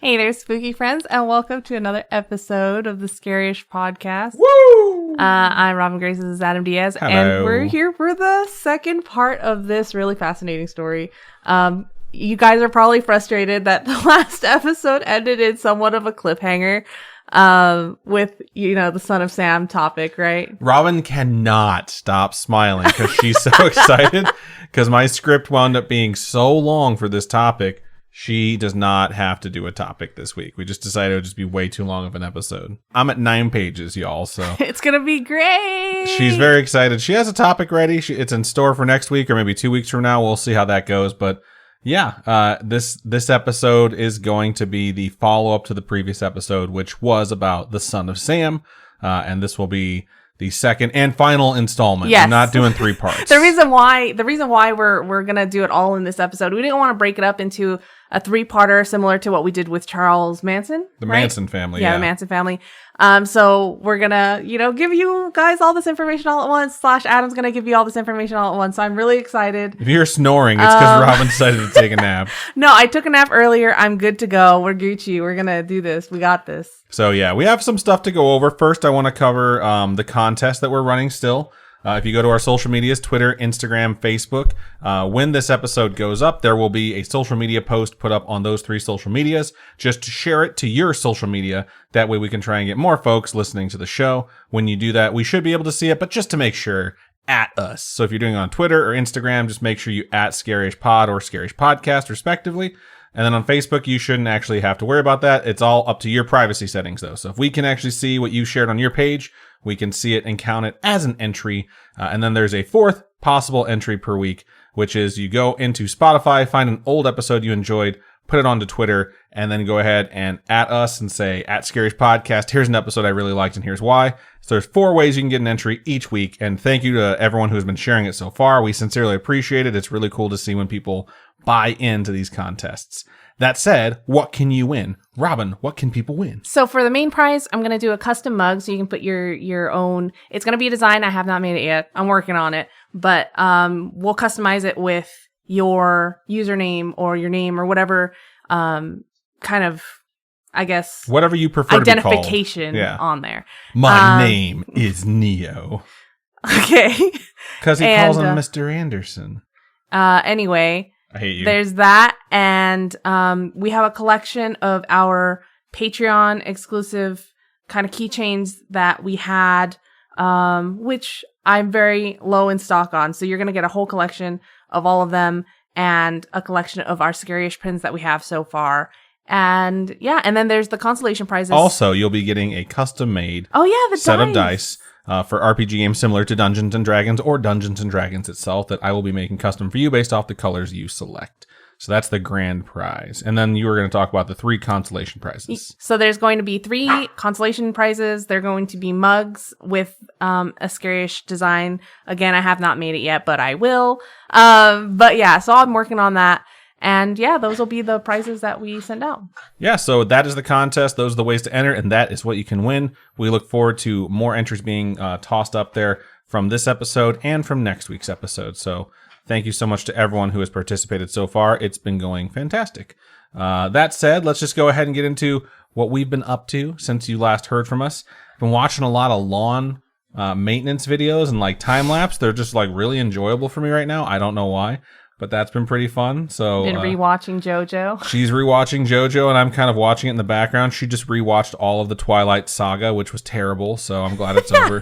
Hey there, spooky friends, and welcome to another episode of the Scaryish podcast. Woo! I'm Robin Grace, this is Adam Diaz, Hello. and we're here for the second part of this really fascinating story. You guys are probably frustrated that the last episode ended in somewhat of a cliffhanger with, the Son of Sam topic, right? Robin cannot stop smiling because she's so excited because my script wound up being so long for this topic. She does not have to do a topic this week. We just decided it would just be way too long of an episode. I'm at 9 pages, y'all, so. It's going to be great. She's very excited. She has a topic ready. It's in store for next week or maybe 2 weeks from now. We'll see how that goes. But yeah, this episode is going to be the follow-up to the previous episode, which was about the Son of Sam. And this will be the second and final installment. Yes. I'm not doing 3 parts. The reason why we're gonna do it all in this episode, we didn't want to break it up into a 3-parter similar to what we did with Charles Manson. The right? Manson family. Yeah, the Manson family. So we're gonna, give you guys all this information all at once. / Adam's gonna give you all this information all at once. So I'm really excited. If you're snoring, it's because Robin decided to take a nap. No, I took a nap earlier. I'm good to go. We're Gucci. We're gonna do this. We got this. So yeah, we have some stuff to go over. First, I want to cover the contest that we're running still. If you go to our social medias, Twitter, Instagram, Facebook, when this episode goes up, there will be a social media post put up on those 3 social medias just to share it to your social media. That way we can try and get more folks listening to the show. When you do that, we should be able to see it, but just to make sure, at us. So if you're doing it on Twitter or Instagram, just make sure you at Scaryish Pod or Scaryish Podcast, respectively. And then on Facebook, you shouldn't actually have to worry about that. It's all up to your privacy settings, though. So if we can actually see what you shared on your page, we can see it and count it as an entry. And then there's a 4th possible entry per week, which is you go into Spotify, find an old episode you enjoyed, put it onto Twitter, and then go ahead and at us and say, at Scaryish Podcast, here's an episode I really liked and here's why. So there's 4 ways you can get an entry each week. And thank you to everyone who has been sharing it so far. We sincerely appreciate it. It's really cool to see when people buy into these contests. That said, what can you win? Robin, what can people win? So for the main prize, I'm going to do a custom mug so you can put your own. It's going to be a design. I have not made it yet. I'm working on it. But we'll customize it with your username or your name or whatever kind of, I guess, whatever you prefer identification to be called. on there. My name is Neo. Okay. Because he calls him Mr. Anderson. Anyway. I hate you. There's that, and we have a collection of our Patreon exclusive kind of keychains that we had, which I'm very low in stock on. So you're going to get a whole collection of all of them and a collection of our Scaryish pins that we have so far. And yeah, and then there's the consolation prizes. Also, you'll be getting a custom-made set of dice. For RPG games similar to Dungeons & Dragons or Dungeons & Dragons itself that I will be making custom for you based off the colors you select. So that's the grand prize. And then you were going to talk about the 3 consolation prizes. So there's going to be 3 consolation prizes. They're going to be mugs with a Scaryish design. Again, I have not made it yet, but I will. But yeah, so I'm working on that. And yeah, those will be the prizes that we send out. Yeah, so that is the contest. Those are the ways to enter, and that is what you can win. We look forward to more entries being tossed up there from this episode and from next week's episode. So thank you so much to everyone who has participated so far. It's been going fantastic. That said, let's just go ahead and get into what we've been up to since you last heard from us. I've been watching a lot of lawn maintenance videos and like time-lapse. They're just like really enjoyable for me right now. I don't know why. But that's been pretty fun. So been rewatching JoJo. She's rewatching JoJo, and I'm kind of watching it in the background. She just rewatched all of the Twilight Saga, which was terrible. So I'm glad it's over.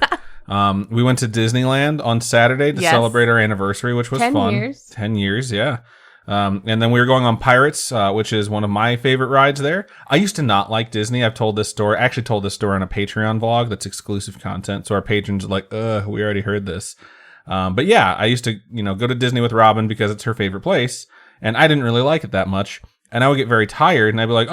We went to Disneyland on Saturday to celebrate our anniversary, which was 10 fun. 10 years, yeah. And then we were going on Pirates, which is one of my favorite rides there. I used to not like Disney. I've told this story. I actually told this story on a Patreon vlog that's exclusive content. So our patrons are like, we already heard this. But yeah, I used to, go to Disney with Robin because it's her favorite place. And I didn't really like it that much. And I would get very tired and I'd be like,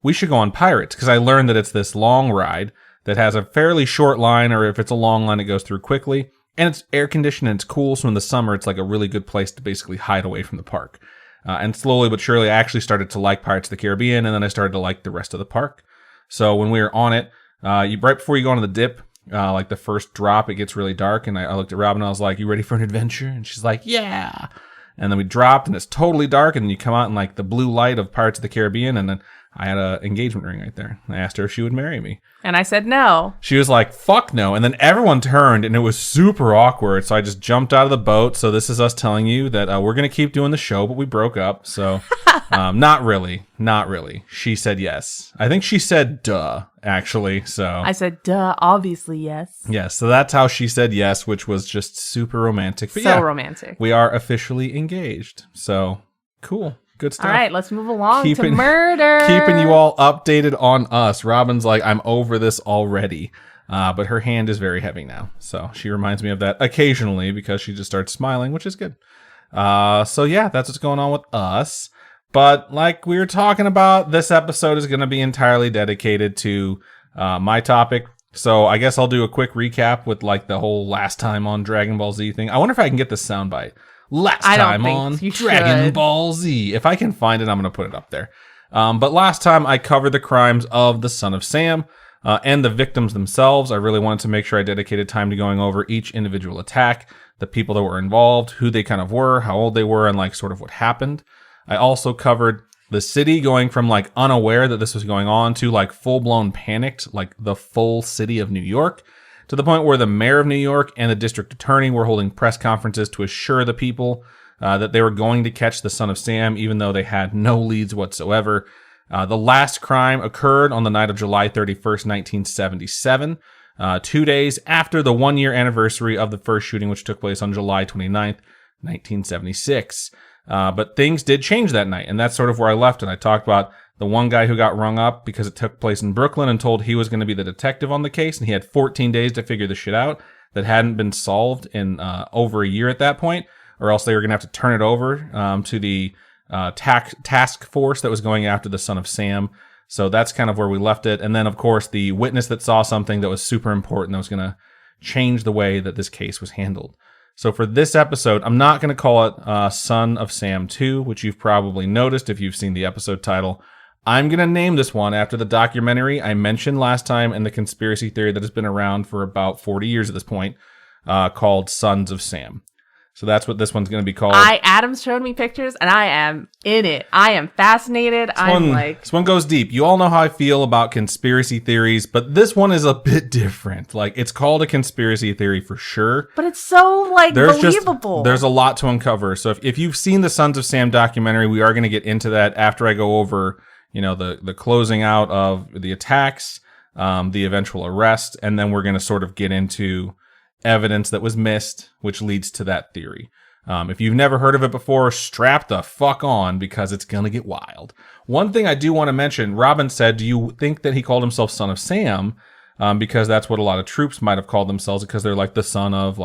we should go on Pirates. Because I learned that it's this long ride that has a fairly short line, or if it's a long line, it goes through quickly. And it's air conditioned and it's cool. So in the summer, it's like a really good place to basically hide away from the park. And slowly but surely, I actually started to like Pirates of the Caribbean. And then I started to like the rest of the park. So when we were on it, right before you go on the dip, like the first drop, it gets really dark, and I looked at Robin and I was like, "You ready for an adventure?" And she's like, "Yeah." And then we dropped, and it's totally dark, and then you come out in like the blue light of Pirates of the Caribbean, and then I had an engagement ring right there. I asked her if she would marry me. And I said no. She was like, fuck no. And then everyone turned, and it was super awkward. So I just jumped out of the boat. So this is us telling you that we're going to keep doing the show, but we broke up. So not really. Not really. She said yes. I think she said duh, actually. So I said duh, obviously yes. Yes. So that's how she said yes, which was just super romantic. But so romantic. We are officially engaged. So cool. Good stuff. All right, let's move along to murder. Keeping you all updated on us. Robin's like, I'm over this already. But her hand is very heavy now. So she reminds me of that occasionally because she just starts smiling, which is good. So yeah, that's what's going on with us. But like we were talking about, this episode is going to be entirely dedicated to my topic. So I guess I'll do a quick recap with like the whole last time on Dragon Ball Z thing. I wonder if I can get this soundbite. Last time on Dragon Ball Z. If I can find it, I'm going to put it up there. But last time I covered the crimes of the Son of Sam and the victims themselves. I really wanted to make sure I dedicated time to going over each individual attack, the people that were involved, who they kind of were, how old they were, and like sort of what happened. I also covered the city going from like unaware that this was going on to like full-blown panicked, like the full city of New York, to the point where the mayor of New York and the district attorney were holding press conferences to assure the people that they were going to catch the Son of Sam, even though they had no leads whatsoever. The last crime occurred on the night of July 31st, 1977, 2 days after the 1-year anniversary of the first shooting, which took place on July 29th, 1976. But things did change that night, and that's sort of where I left it. I talked about the one guy who got rung up because it took place in Brooklyn and told he was going to be the detective on the case, and he had 14 days to figure the shit out that hadn't been solved in over a year at that point, or else they were going to have to turn it over to the task force that was going after the Son of Sam. So that's kind of where we left it. And then, of course, the witness that saw something that was super important that was going to change the way that this case was handled. So for this episode, I'm not going to call it Son of Sam 2, which you've probably noticed if you've seen the episode title. I'm going to name this one after the documentary I mentioned last time and the conspiracy theory that has been around for about 40 years at this point, called Sons of Sam. So that's what this one's going to be called. Adam showed me pictures, and I am in it. I am fascinated. This one goes deep. You all know how I feel about conspiracy theories, but this one is a bit different. Like, it's called a conspiracy theory for sure. But it's so, believable. There's a lot to uncover. So if you've seen the Sons of Sam documentary, we are going to get into that after I go over, the closing out of the attacks, the eventual arrest, and then we're going to sort of get into evidence that was missed, which leads to that theory. If you've never heard of it before, strap the fuck on because it's going to get wild. One thing I do want to mention, Robin said, do you think that he called himself Son of Sam? Because that's what a lot of troops might have called themselves because they're like the son of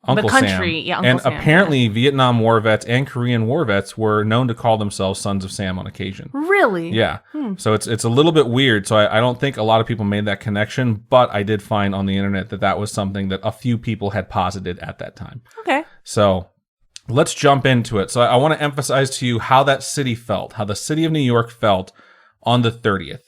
Uncle the country, Sam. Yeah, Uncle and Sam, apparently Vietnam War vets and Korean War vets were known to call themselves Sons of Sam on occasion. Really? Yeah. So it's a little bit weird. So I don't think a lot of people made that connection, but I did find on the internet that was something that a few people had posited at that time. Okay. So let's jump into it. So I want to emphasize to you how that city felt, how the city of New York felt on the 30th.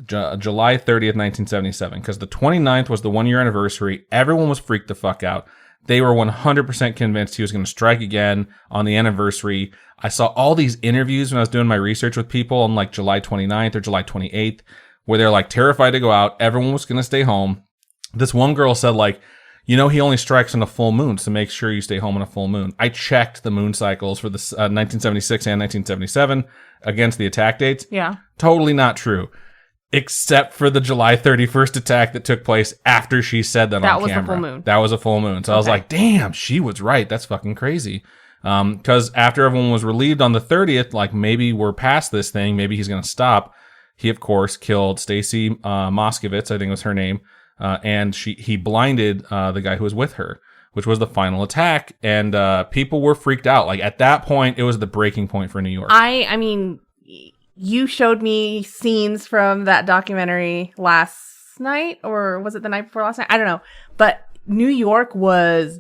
July 30th, 1977, because the 29th was the 1-year anniversary. Everyone was freaked the fuck out. They were 100% convinced he was going to strike again on the anniversary. I saw all these interviews when I was doing my research with people on like July 29th or July 28th, where they're like terrified to go out. Everyone was going to stay home. This one girl said he only strikes on a full moon, so make sure you stay home on a full moon. I checked the moon cycles for the 1976 and 1977 against the attack dates. Yeah. Totally not true. Except for the July 31st attack that took place after she said that on camera. That was a full moon. That was a full moon. So I was like, damn, she was right. That's fucking crazy. Because after everyone was relieved on the 30th, maybe we're past this thing. Maybe he's going to stop. He, of course, killed Stacy Moskowitz, I think was her name. And he blinded the guy who was with her, which was the final attack. And people were freaked out. At that point, it was the breaking point for New York. I mean... You showed me scenes from that documentary last night, or was it the night before last night? I don't know. But New York was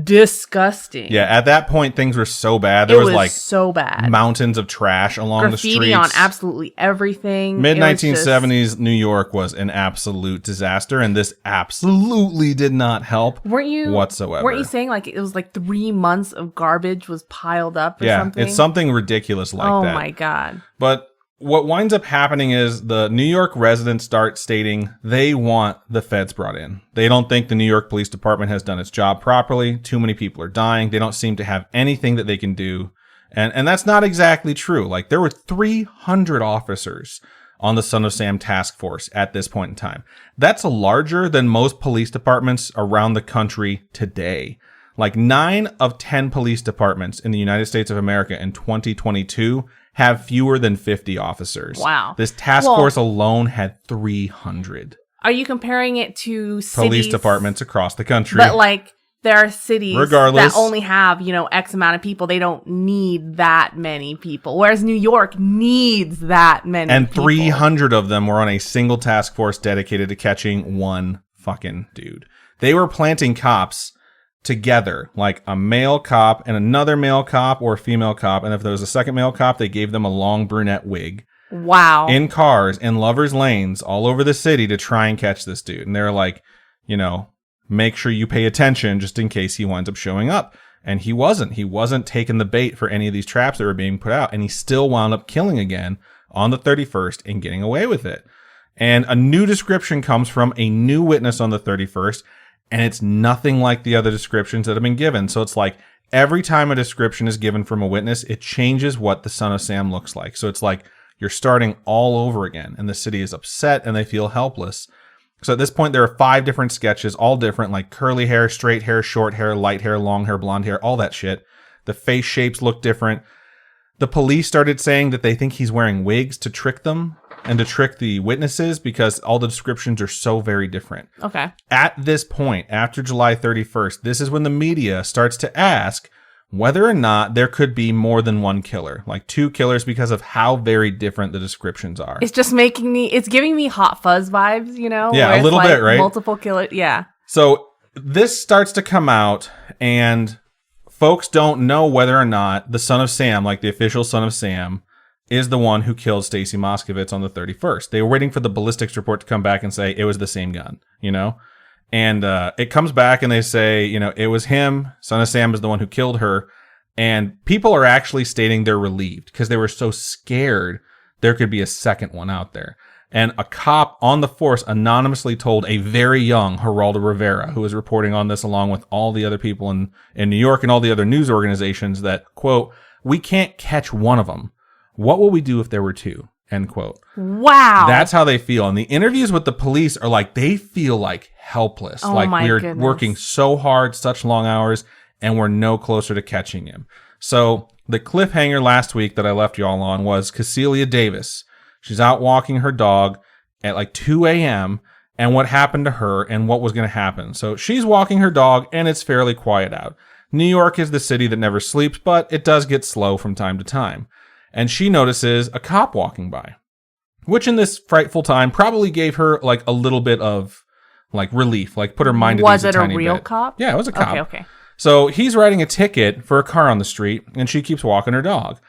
disgusting. Yeah, at that point, things were so bad. There was so bad. Mountains of trash along the streets. Graffiti on absolutely everything. Mid-1970s New York was an absolute disaster, and this absolutely did not help whatsoever. Weren't you saying it was 3 months of garbage was piled up or something? Yeah, it's something ridiculous like that. Oh my God. But what winds up happening is the New York residents start stating they want the feds brought in. They don't think the New York Police Department has done its job properly. Too many people are dying. They don't seem to have anything that they can do. And that's not exactly true. Like, there were 300 officers on the Son of Sam task force at this point in time. That's larger than most police departments around the country today. Like, 9 of 10 police departments in the United States of America in 2022 have fewer than 50 officers. Wow. This task force alone had 300. Are you comparing it to Police departments across the country? But, like, there are cities Regardless, that only have, X amount of people. They don't need that many people. Whereas New York needs that many and people. 300 of them were on a single task force dedicated to catching one fucking dude. They were planting cops together, like a male cop and another male cop or a female cop. And if there was a second male cop, they gave them a long brunette wig. Wow. In cars, in lovers' lanes, all over the city to try and catch this dude. And they're like, make sure you pay attention just in case he winds up showing up. And he wasn't. He wasn't taking the bait for any of these traps that were being put out. And he still wound up killing again on the 31st and getting away with it. And a new description comes from a new witness on the 31st. And it's nothing like the other descriptions that have been given. So it's like every time a description is given from a witness, it changes what the Son of Sam looks like. So it's like you're starting all over again. And the city is upset and they feel helpless. So at this point, there are 5 different sketches, all different, like curly hair, straight hair, short hair, light hair, long hair, blonde hair, all that shit. The face shapes look different. The police started saying that they think he's wearing wigs to trick them and to trick the witnesses because all the descriptions are so very different. Okay. At this point, after July 31st, this is when the media starts to ask whether or not there could be more than one killer, like 2 killers, because of how very different the descriptions are. It's just it's giving me Hot Fuzz vibes, Yeah, a little bit, right? Multiple killers, yeah. So this starts to come out, and folks don't know whether or not the Son of Sam, like the official Son of Sam, is the one who killed Stacy Moskowitz on the 31st. They were waiting for the ballistics report to come back and say it was the same gun, And it comes back and they say, it was him. Son of Sam is the one who killed her. And people are actually stating they're relieved because they were so scared there could be a second one out there. And a cop on the force anonymously told a very young Geraldo Rivera, who was reporting on this along with all the other people in New York and all the other news organizations, that, quote, "We can't catch one of them. What will we do if there were 2? End quote. Wow. That's how they feel. And the interviews with the police are like, they feel like helpless. Oh, like we're goodness. working so hard, such long hours, and we're no closer to catching him. So the cliffhanger last week that I left you all on was Cecilia Davis. She's out walking her dog at like 2 a.m. and what happened to her and what was going to happen. So she's walking her dog and it's fairly quiet out. New York is the city that never sleeps, but it does get slow from time to time. And she notices a cop walking by, which in this frightful time probably gave her like a little bit of like relief, like put her mind at ease a tiny bit. Was it a real cop? Yeah, it was a cop. Okay. So he's writing a ticket for a car on the street and she keeps walking her dog.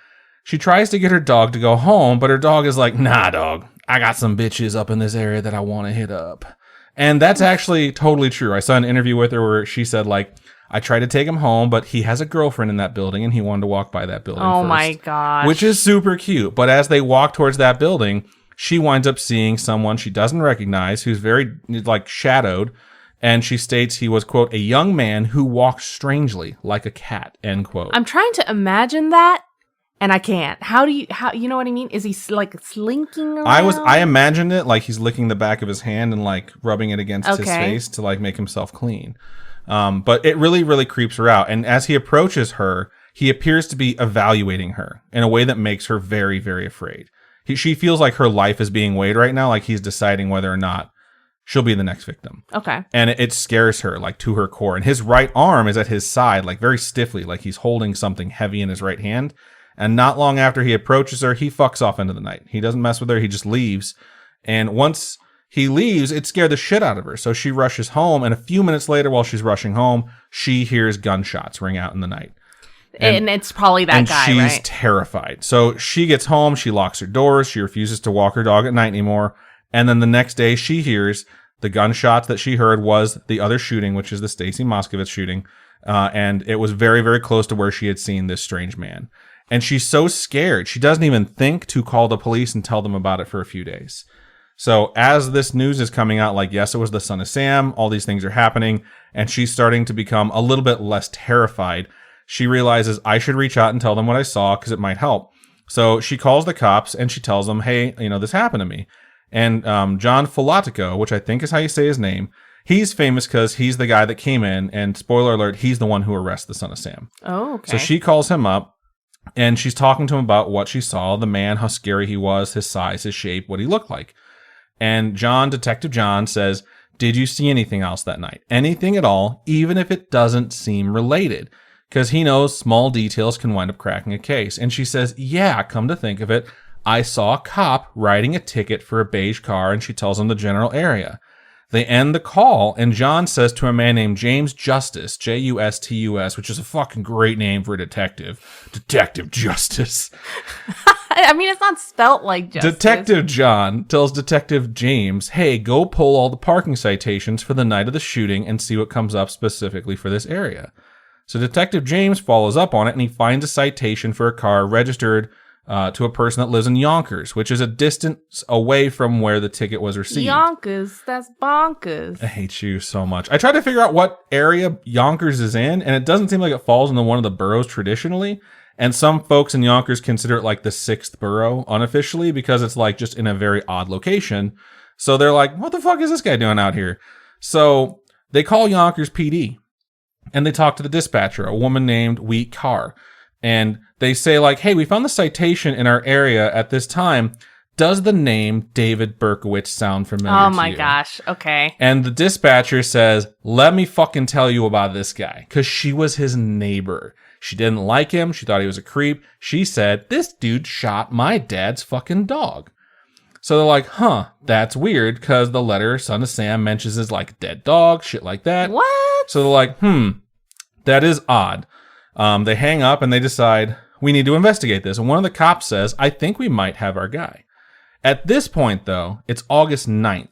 She tries to get her dog to go home, but her dog is like, "Nah, dog, I got some bitches up in this area that I want to hit up." And that's actually totally true. I saw an interview with her where she said, like, "I tried to take him home, but he has a girlfriend in that building and he wanted to walk by that building Oh first." my gosh. Which is super cute. But as they walk towards that building, she winds up seeing someone she doesn't recognize who's very like shadowed. And she states he was, quote, "a young man who walked strangely like a cat," end quote. I'm trying to imagine that. And I can't. How you know what I mean? Is he like slinking around? I imagined it like he's licking the back of his hand and like rubbing it against his face to like make himself clean. But it really, really creeps her out. And as he approaches her, he appears to be evaluating her in a way that makes her very, very afraid. She feels like her life is being weighed right now, like he's deciding whether or not she'll be the next victim. Okay. And it scares her like to her core. And his right arm is at his side, like very stiffly, like he's holding something heavy in his right hand. And not long after he approaches her, he fucks off into the night. He doesn't mess with her. He just leaves. And once he leaves, it scared the shit out of her. So she rushes home. And a few minutes later, while she's rushing home, she hears gunshots ring out in the night. And it's probably that guy, right? And she's terrified. So she gets home. She locks her doors. She refuses to walk her dog at night anymore. And then the next day, she hears the gunshots that she heard was the other shooting, which is the Stacy Moskowitz shooting. And it was very, very close to where she had seen this strange man. And she's so scared, she doesn't even think to call the police and tell them about it for a few days. So as this news is coming out, like, yes, it was the son of Sam, all these things are happening, and she's starting to become a little bit less terrified. She realizes, I should reach out and tell them what I saw because it might help. So she calls the cops and she tells them, hey, this happened to me. And John Folatico, which I think is how you say his name, he's famous because he's the guy that came in, and spoiler alert, he's the one who arrests the son of Sam. Oh, okay. So she calls him up. And she's talking to him about what she saw, the man, how scary he was, his size, his shape, what he looked like. And Detective John says, did you see anything else that night? Anything at all, even if it doesn't seem related? Because he knows small details can wind up cracking a case. And she says, yeah, come to think of it, I saw a cop writing a ticket for a beige car, and she tells him the general area. They end the call, and John says to a man named James Justice, Justus, which is a fucking great name for a detective. Detective Justice. I mean, it's not spelt like justice. Detective John tells Detective James, hey, go pull all the parking citations for the night of the shooting and see what comes up specifically for this area. So Detective James follows up on it, and he finds a citation for a car registered to a person that lives in Yonkers, which is a distance away from where the ticket was received. Yonkers, that's bonkers. I hate you so much. I tried to figure out what area Yonkers is in, and it doesn't seem like it falls into one of the boroughs traditionally. And some folks in Yonkers consider it like the 6th borough unofficially because it's like just in a very odd location. So they're like, what the fuck is this guy doing out here? So they call Yonkers PD, and they talk to the dispatcher, a woman named Wheat Carr. And they say, like, hey, we found the citation in our area at this time. Does the name David Berkowitz sound familiar to you? Oh, my gosh. Okay. And the dispatcher says, let me fucking tell you about this guy. Because she was his neighbor. She didn't like him. She thought he was a creep. She said, this dude shot my dad's fucking dog. So they're like, huh, that's weird. Because the letter Son of Sam mentions his, like, dead dog, shit like that. What? So they're like, that is odd. They hang up and they decide, we need to investigate this. And one of the cops says, I think we might have our guy. At this point, though, it's August 9th.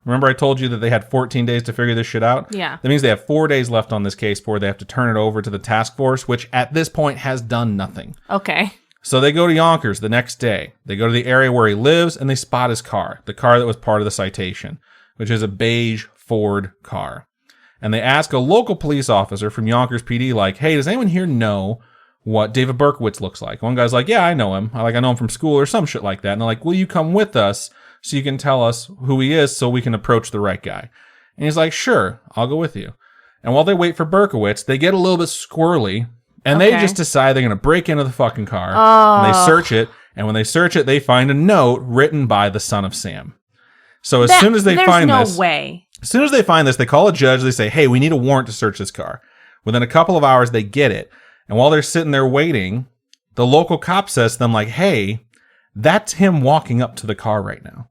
Remember I told you that they had 14 days to figure this shit out? Yeah. That means they have 4 days left on this case before they have to turn it over to the task force, which at this point has done nothing. Okay. So they go to Yonkers the next day. They go to the area where he lives and they spot his car, the car that was part of the citation, which is a beige Ford car. And they ask a local police officer from Yonkers PD, like, hey, does anyone here know what David Berkowitz looks like? One guy's like, yeah, I know him. I know him from school or some shit like that. And they're like, will you come with us so you can tell us who he is so we can approach the right guy? And he's like, sure, I'll go with you. And while they wait for Berkowitz, they get a little bit squirrely, and they just decide they're going to break into the fucking car. And they search it. And when they search it, they find a note written by the son of Sam. So as soon as they find this... There's no way. As soon as they find this, they call a judge. They say, hey, we need a warrant to search this car. Within a couple of hours, they get it. And while they're sitting there waiting, the local cop says to them, like, hey, that's him walking up to the car right now.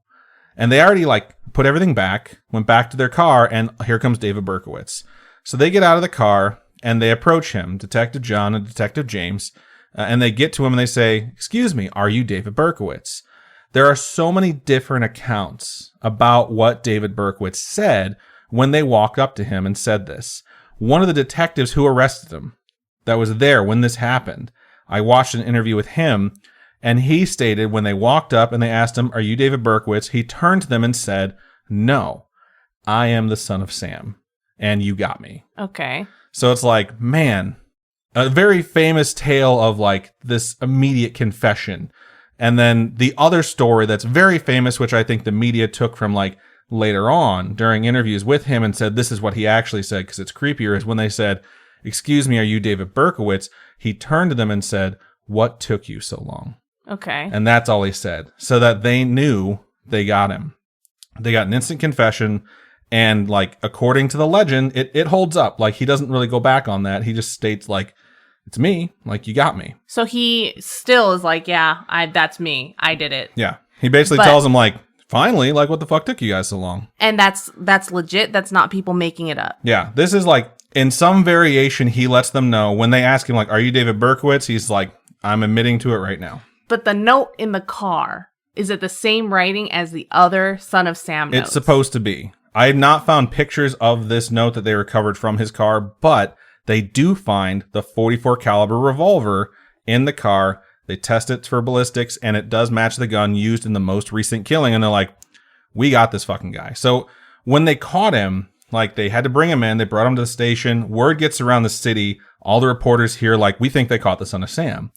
And they already, like, put everything back, went back to their car, and here comes David Berkowitz. So they get out of the car, and they approach him, Detective John and Detective James, and they get to him, and they say, excuse me, are you David Berkowitz? There are so many different accounts about what David Berkowitz said when they walked up to him and said this. One of the detectives who arrested him, that was there when this happened, I watched an interview with him, and he stated when they walked up and they asked him, are you David Berkowitz? He turned to them and said, no, I am the son of Sam, and you got me. Okay. So it's like, man, a very famous tale of like this immediate confession. And then the other story that's very famous, which I think the media took from like later on during interviews with him and said, this is what he actually said because it's creepier, is when they said, excuse me, are you David Berkowitz? He turned to them and said, what took you so long? Okay. And that's all he said. So that they knew they got him. They got an instant confession. And like, according to the legend, it holds up. Like, he doesn't really go back on that. He just states like, it's me. Like, you got me. So he still is like, yeah, that's me. I did it. Yeah. He basically tells them like, finally, like, what the fuck took you guys so long? And that's legit. That's not people making it up. Yeah. This is like, in some variation, he lets them know when they ask him like, are you David Berkowitz? He's like, I'm admitting to it right now. But the note in the car, is it the same writing as the other Son of Sam notes? It's supposed to be. I have not found pictures of this note that they recovered from his car, but they do find the .44 caliber revolver in the car They test it for ballistics, and it does match the gun used in the most recent killing. And they're like, we got this fucking guy. So when they caught him, like, they had to bring him in. They brought him to the station. Word gets around the city. All the reporters here, like, we think they caught the son of Sam.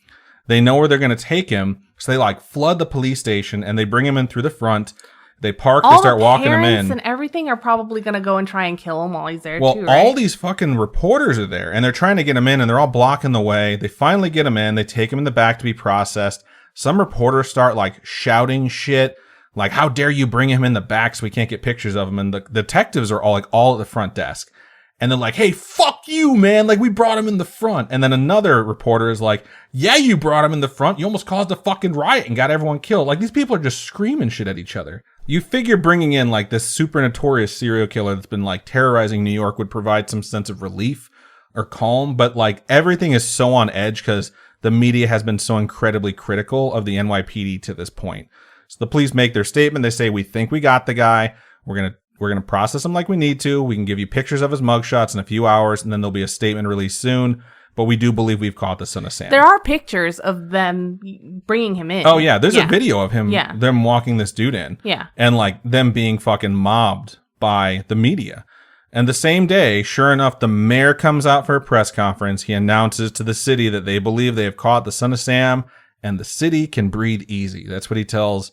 They know where they're going to take him. So they, like, flood the police station, and they bring him in through the front. They park, they start walking him in. All the parents and everything are probably going to go and try and kill him while he's there, well, too, right? all these fucking reporters are there, and they're trying to get him in, and they're all blocking the way. They finally get him in. They take him in the back to be processed. Some reporters start, like, shouting shit, like, how dare you bring him in the back so we can't get pictures of him? And the detectives are all, like, all at the front desk. And they're like, hey, fuck you, man. Like, we brought him in the front. And then another reporter is like, yeah, you brought him in the front. You almost caused a fucking riot and got everyone killed. Like, these people are just screaming shit at each other. You figure bringing in, like, this super notorious serial killer that's been, like, terrorizing New York would provide some sense of relief or calm. But, like, everything is so on edge because the media has been so incredibly critical of the NYPD to this point. So the police make their statement. They say, we think we got the guy. We're going to process him like we need to. We can give you pictures of his mugshots in a few hours, and then there'll be a statement released soon. But we do believe we've caught the son of Sam. There are pictures of them bringing him in. Oh, yeah. There's a video of him, Yeah. them walking this dude in. Yeah. And, like, them being fucking mobbed by the media. And the same day, sure enough, the mayor comes out for a press conference. He announces to the city that they believe they have caught the son of Sam, and the city can breathe easy. That's what he tells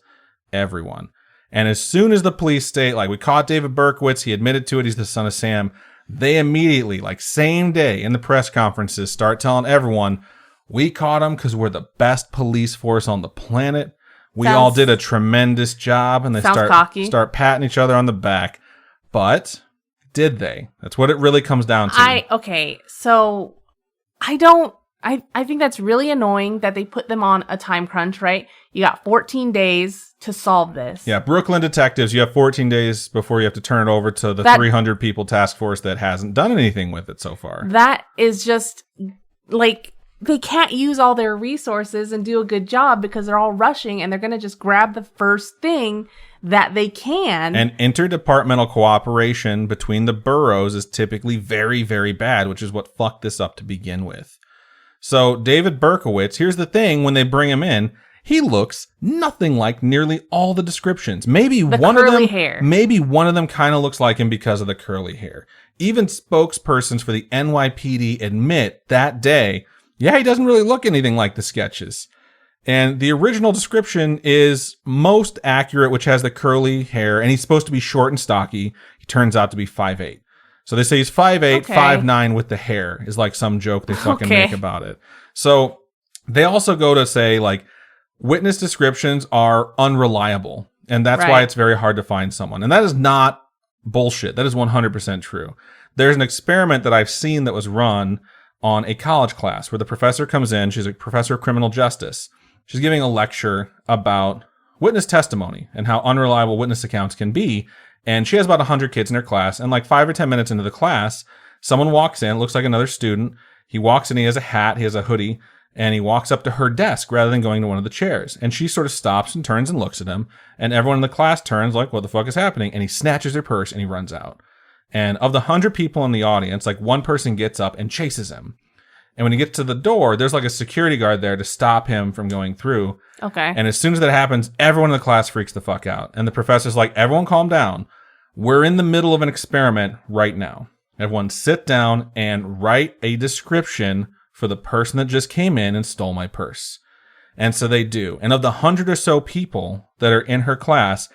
everyone. And as soon as the police state, like, we caught David Berkowitz, he admitted to it, he's the son of Sam, they immediately, like, same day in the press conferences, start telling everyone, we caught him because we're the best police force on the planet. We all did a tremendous job. And they start patting each other on the back. But did they? That's what it really comes down to. Okay, so I think that's really annoying that they put them on a time crunch, right? You got 14 days to solve this. Yeah, Brooklyn detectives, you have 14 days before you have to turn it over to the 300 people task force that hasn't done anything with it so far. That is just, like, they can't use all their resources and do a good job because they're all rushing and they're going to just grab the first thing that they can. And interdepartmental cooperation between the boroughs is typically very, very bad, which is what fucked this up to begin with. So David Berkowitz, here's the thing, when they bring him in, he looks nothing like nearly all the descriptions. Maybe one of them kind of looks like him because of the curly hair. Even spokespersons for the NYPD admit that day, yeah, he doesn't really look anything like the sketches. And the original description is most accurate, which has the curly hair, and he's supposed to be short and stocky. He turns out to be 5'8". So they say he's 5'8", 5'9" with the hair is like some joke they fucking make about it. So they also go to say, like, witness descriptions are unreliable. And that's why it's very hard to find someone. And that is not bullshit. That is 100% true. There's an experiment that I've seen that was run on a college class where the professor comes in. She's a professor of criminal justice. She's giving a lecture about witness testimony and how unreliable witness accounts can be. And she has about 100 kids in her class. And like 5 or 10 minutes into the class, someone walks in, looks like another student. He walks in, he has a hat, he has a hoodie, and he walks up to her desk rather than going to one of the chairs. And she sort of stops and turns and looks at him. And everyone in the class turns like, what the fuck is happening? And he snatches her purse and he runs out. And of the 100 people in the audience, like, one person gets up and chases him. And when he gets to the door, there's like a security guard there to stop him from going through. Okay. And as soon as that happens, everyone in the class freaks the fuck out. And the professor's like, everyone calm down. We're in the middle of an experiment right now. Everyone sit down and write a description for the person that just came in and stole my purse. And so they do. And of the 100 or so people that are in her class,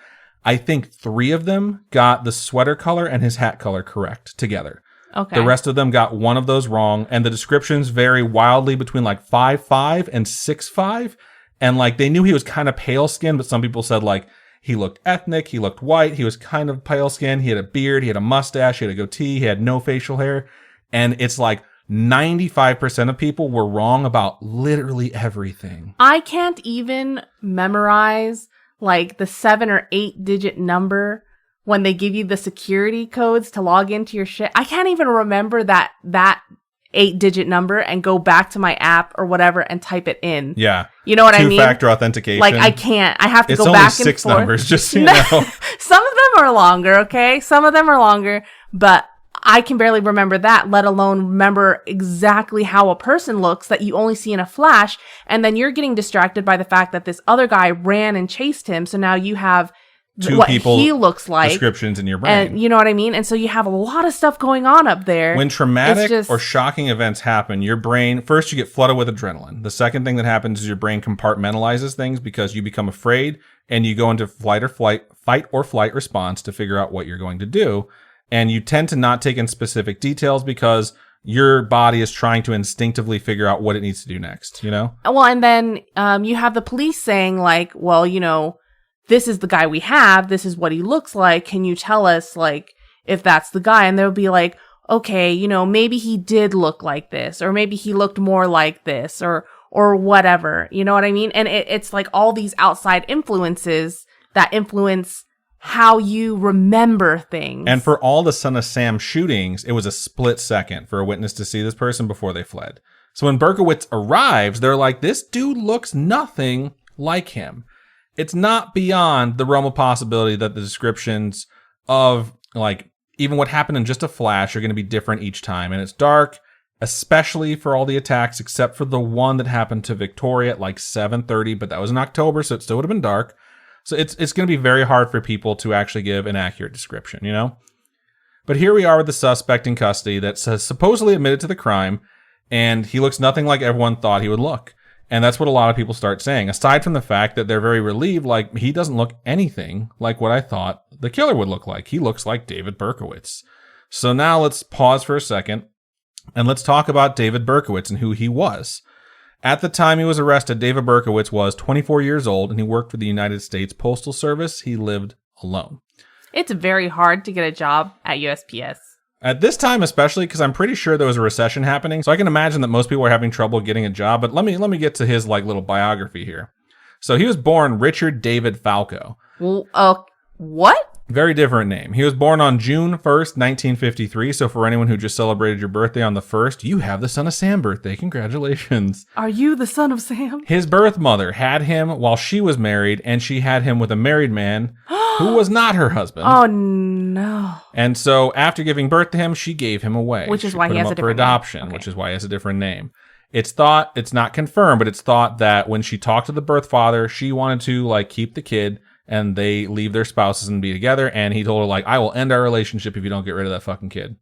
I think 3 of them got the sweater color and his hat color correct together. Okay. The rest of them got one of those wrong. And the descriptions vary wildly between like 5'5" and 6'5". And like, they knew he was kind of pale skinned, but some people said like, he looked ethnic, he looked white, he was kind of pale skinned, he had a beard, he had a mustache, he had a goatee, he had no facial hair. And it's like 95% of people were wrong about literally everything. I can't even memorize like the 7 or 8 digit number when they give you the security codes to log into your shit. I can't even remember that 8-digit number and go back to my app or whatever and type it in. Yeah. You know what I mean? 2-factor authentication. Like, I can't. I have to go back and forth. It's only 6 numbers, just so you know. Some of them are longer, okay? Some of them are longer, but I can barely remember that, let alone remember exactly how a person looks that you only see in a flash. And then you're getting distracted by the fact that this other guy ran and chased him. So now you have what he looks like, descriptions in your brain. And you know what I mean? And so you have a lot of stuff going on up there. When traumatic or shocking events happen, your brain, first you get flooded with adrenaline. The second thing that happens is your brain compartmentalizes things because you become afraid and you go into fight or flight response to figure out what you're going to do. And you tend to not take in specific details because your body is trying to instinctively figure out what it needs to do next, you know? Well, and then you have the police saying like, well, you know, this is the guy we have. This is what he looks like. Can you tell us, like, if that's the guy? And they'll be like, okay, you know, maybe he did look like this, or maybe he looked more like this, or whatever. You know what I mean? And it's like all these outside influences that influence how you remember things. And for all the Son of Sam shootings, it was a split second for a witness to see this person before they fled. So when Berkowitz arrives, they're like, this dude looks nothing like him. It's not beyond the realm of possibility that the descriptions of, like, even what happened in just a flash are going to be different each time. And it's dark, especially for all the attacks, except for the one that happened to Victoria at like 7:30, but that was in October, so it still would have been dark. So it's going to be very hard for people to actually give an accurate description, you know? But here we are with the suspect in custody that's supposedly admitted to the crime, and he looks nothing like everyone thought he would look. And that's what a lot of people start saying, aside from the fact that they're very relieved, like, he doesn't look anything like what I thought the killer would look like. He looks like David Berkowitz. So now let's pause for a second, and let's talk about David Berkowitz and who he was. At the time he was arrested, David Berkowitz was 24 years old, and he worked for the United States Postal Service. He lived alone. It's very hard to get a job at USPS. At this time, especially, because I'm pretty sure there was a recession happening, so I can imagine that most people are having trouble getting a job. But let me get to his like little biography here. So he was born Richard David Falco. Well, what? Very different name. He was born on June 1st, 1953. So for anyone who just celebrated your birthday on the 1st, you have the Son of Sam birthday. Congratulations. Are you the Son of Sam? His birth mother had him while she was married, and she had him with a married man who was not her husband. Oh, no. And so after giving birth to him, she gave him away. Which is she why put he him has up a for different adoption, name. Okay. which is why he has a different name. It's thought, it's not confirmed, but it's thought that when she talked to the birth father, she wanted to like keep the kid and they leave their spouses and be together. And he told her like, I will end our relationship if you don't get rid of that fucking kid.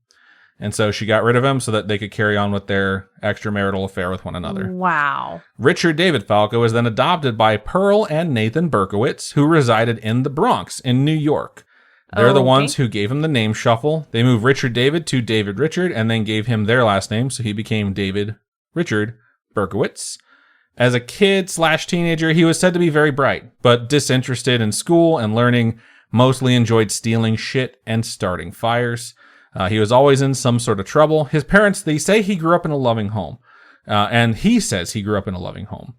And so she got rid of him so that they could carry on with their extramarital affair with one another. Wow. Richard David Falco was then adopted by Pearl and Nathan Berkowitz, who resided in the Bronx in New York. They're the ones who gave him the name shuffle. They moved Richard David to David Richard and then gave him their last name, so he became David Richard Berkowitz. As a kid/teenager, he was said to be very bright, but disinterested in school and learning, mostly enjoyed stealing shit and starting fires. He was always in some sort of trouble. His parents, they say he grew up in a loving home, and he says he grew up in a loving home.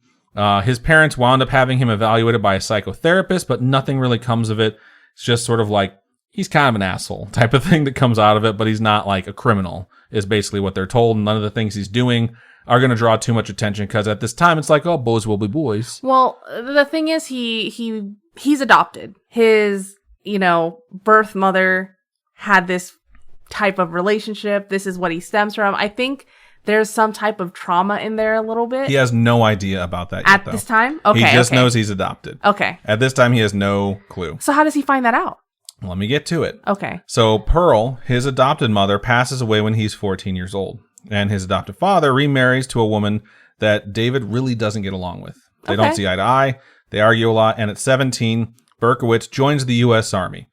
His parents wound up having him evaluated by a psychotherapist, but nothing really comes of it. It's just sort of like, he's kind of an asshole type of thing that comes out of it, but he's not like a criminal, is basically what they're told. None of the things he's doing are going to draw too much attention because at this time it's like, oh, boys will be boys. Well, the thing is, he's adopted. His, birth mother had this type of relationship. This is what he stems from. I think there's some type of trauma in there a little bit. He has no idea about that yet, at this time? Okay. He just knows he's adopted. Okay. At this time, he has no clue. So how does he find that out? Let me get to it. Okay. So Pearl, his adopted mother, passes away when he's 14 years old. And his adoptive father remarries to a woman that David really doesn't get along with. They don't see eye to eye. They argue a lot. And at 17, Berkowitz joins the U.S. Army.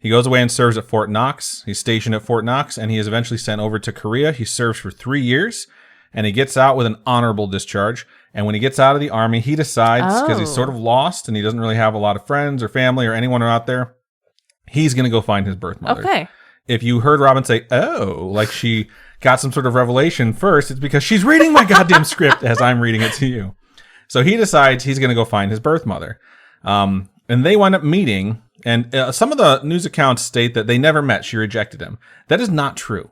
He goes away and serves at Fort Knox. He's stationed at Fort Knox, and he is eventually sent over to Korea. He serves for 3 years, and he gets out with an honorable discharge. And when he gets out of the Army, he decides, because he's sort of lost and he doesn't really have a lot of friends or family or anyone out there, he's going to go find his birth mother. Okay. If you heard Robin say, oh, like she got some sort of revelation first, it's because she's reading my goddamn script as I'm reading it to you. So he decides he's going to go find his birth mother. And they wind up meeting, and some of the news accounts state that they never met. She rejected him. That is not true.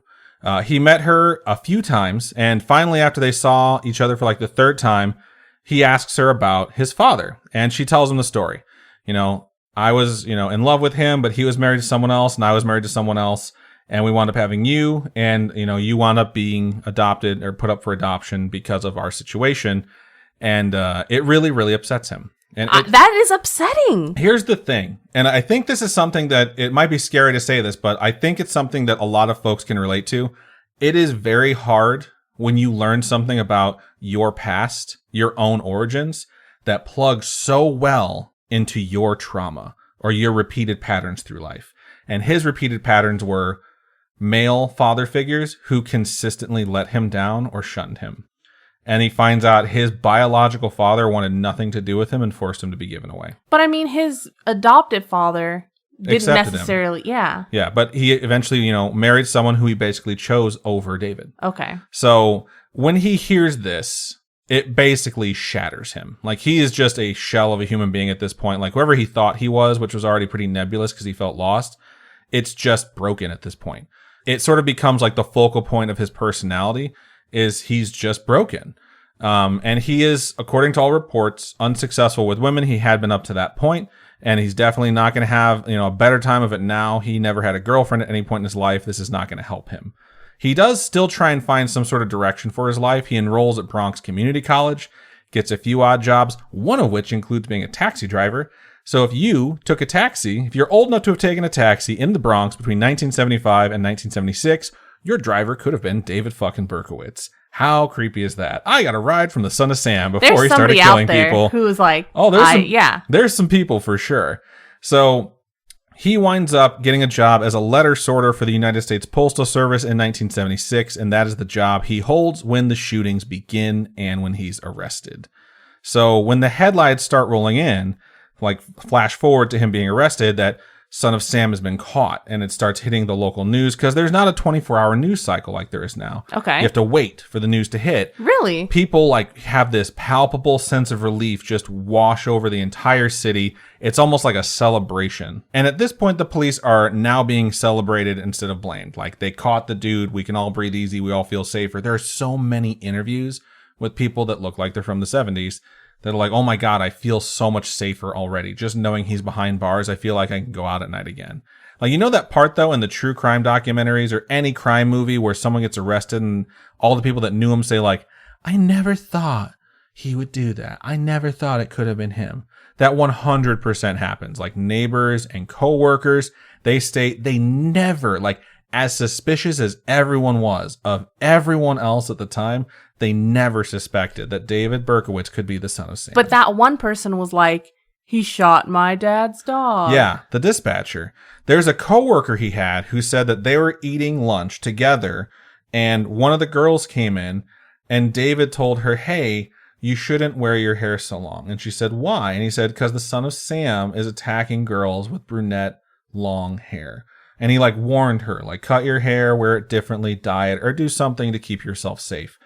He met her a few times, and finally, after they saw each other for like the third time, he asks her about his father, and she tells him the story. I was, in love with him, but he was married to someone else, and I was married to someone else. and we wound up having you, and you wound up being adopted or put up for adoption because of our situation, and it really, really upsets him. And that is upsetting. Here's the thing, and I think this is something that it might be scary to say this, but I think it's something that a lot of folks can relate to. It is very hard when you learn something about your past, your own origins, that plugs so well into your trauma or your repeated patterns through life. And his repeated patterns were male father figures who consistently let him down or shunned him. And he finds out his biological father wanted nothing to do with him and forced him to be given away. But I mean, his adopted father didn't Accepted necessarily, him. Yeah. Yeah, but he eventually, married someone who he basically chose over David. Okay. So when he hears this, it basically shatters him. Like, he is just a shell of a human being at this point. Like, whoever he thought he was, which was already pretty nebulous because he felt lost, it's just broken at this point. It sort of becomes like the focal point of his personality is he's just broken. And he is, according to all reports, unsuccessful with women. He had been up to that point, and he's definitely not going to have, a better time of it now. He never had a girlfriend at any point in his life. This is not going to help him. He does still try and find some sort of direction for his life. He enrolls at Bronx Community College, gets a few odd jobs, one of which includes being a taxi driver. So if you took a taxi, if you're old enough to have taken a taxi in the Bronx between 1975 and 1976, your driver could have been David fucking Berkowitz. How creepy is that? I got a ride from the son of Sam before he started killing people. Who was like, there's some people for sure. So he winds up getting a job as a letter sorter for the United States Postal Service in 1976, and that is the job he holds when the shootings begin and when he's arrested. So when the headlights start rolling in, like flash forward to him being arrested, that son of Sam has been caught, and it starts hitting the local news because there's not a 24-hour news cycle like there is now. Okay. You have to wait for the news to hit. Really? People have this palpable sense of relief just wash over the entire city. It's almost like a celebration. And at this point, the police are now being celebrated instead of blamed. Like, they caught the dude. We can all breathe easy. We all feel safer. There are so many interviews with people that look like they're from the 70s. That are like, oh my God, I feel so much safer already. Just knowing he's behind bars, I feel like I can go out at night again. Like, that part though in the true crime documentaries or any crime movie where someone gets arrested and all the people that knew him say like, I never thought he would do that. I never thought it could have been him. That 100% happens. Like, neighbors and coworkers, they state they never, like, as suspicious as everyone was of everyone else at the time, they never suspected that David Berkowitz could be the son of Sam. But that one person was like, he shot my dad's dog. Yeah, the dispatcher. There's a coworker he had who said that they were eating lunch together, and one of the girls came in, and David told her, hey, you shouldn't wear your hair so long. And she said, why? And he said, because the son of Sam is attacking girls with brunette long hair. And he warned her, cut your hair, wear it differently, dye it, or do something to keep yourself safe.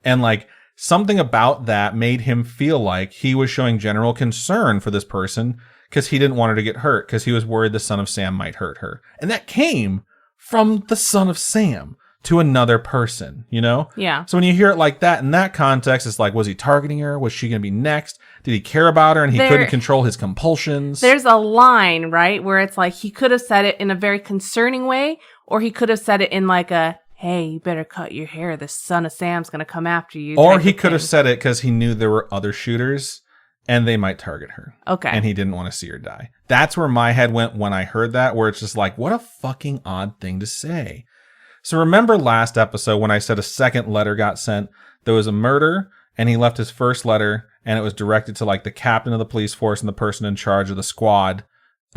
And something about that made him feel like he was showing general concern for this person because he didn't want her to get hurt because he was worried the son of Sam might hurt her. And that came from the son of Sam to another person, Yeah. So when you hear it like that in that context, it's like, was he targeting her? Was she going to be next? Did he care about her and he couldn't control his compulsions? There's a line, right, where it's like he could have said it in a very concerning way, or he could have said it in like a, hey, you better cut your hair. The son of Sam's going to come after you. Or he could have said it because he knew there were other shooters and they might target her. Okay. And he didn't want to see her die. That's where my head went when I heard that, where it's just like, what a fucking odd thing to say. So remember last episode when I said a second letter got sent? There was a murder and he left his first letter and it was directed to the captain of the police force and the person in charge of the squad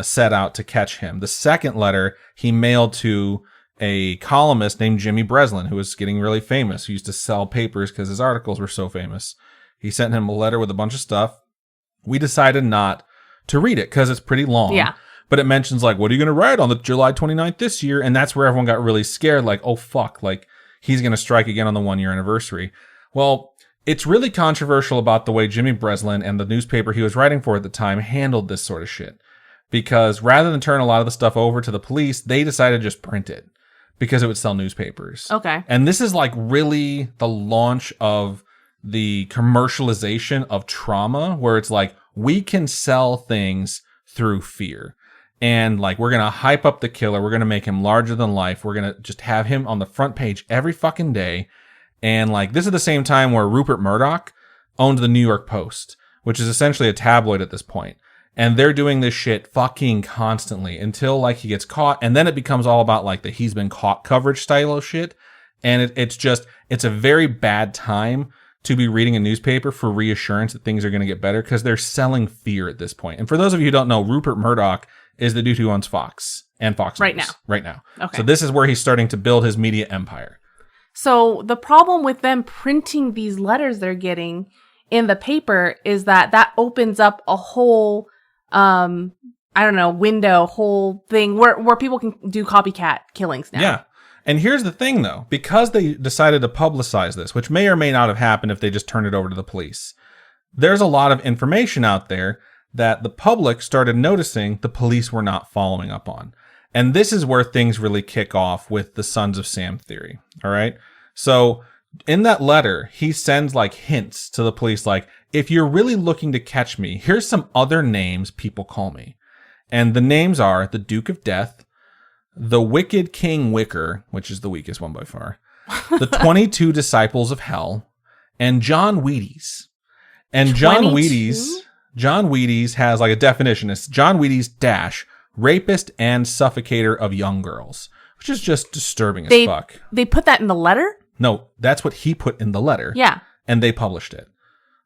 set out to catch him. The second letter he mailed to a columnist named Jimmy Breslin, who was getting really famous, who used to sell papers because his articles were so famous. He sent him a letter with a bunch of stuff. We decided not to read it because it's pretty long. Yeah. But it mentions what are you going to write on the July 29th this year? And that's where everyone got really scared. Oh fuck, he's going to strike again on the 1 year anniversary. Well, it's really controversial about the way Jimmy Breslin and the newspaper he was writing for at the time handled this sort of shit. Because rather than turn a lot of the stuff over to the police, they decided to just print it. Because it would sell newspapers. Okay. And this is really the launch of the commercialization of trauma, where it's we can sell things through fear. And like, we're going to hype up the killer. We're going to make him larger than life. We're going to just have him on the front page every fucking day. And like, this is the same time where Rupert Murdoch owned the New York Post, which is essentially a tabloid at this point. And they're doing this shit fucking constantly until like he gets caught. And then it becomes all about like the he's been caught coverage style of shit. And it's a very bad time to be reading a newspaper for reassurance that things are going to get better, because they're selling fear at this point. And for those of you who don't know, Rupert Murdoch is the dude who owns Fox and Fox right News. now. Right now. Okay. So this is where he's starting to build his media empire. So the problem with them printing these letters they're getting in the paper is that opens up a whole, window, whole thing where people can do copycat killings now. Yeah. And here's the thing, though. Because they decided to publicize this, which may or may not have happened if they just turned it over to the police, there's a lot of information out there that the public started noticing the police were not following up on. And this is where things really kick off with the Sons of Sam theory. All right. So in that letter, he sends like hints to the police, like, if you're really looking to catch me, here's some other names people call me. And the names are the Duke of Death, the Wicked King Wicker, which is the weakest one by far, the 22 Disciples of Hell, and John Wheaties. And 22? John Wheaties has like a definition. It's John Wheaties dash rapist and suffocator of young girls, which is just disturbing as fuck. They put that in the letter? No, that's what he put in the letter. Yeah. And they published it.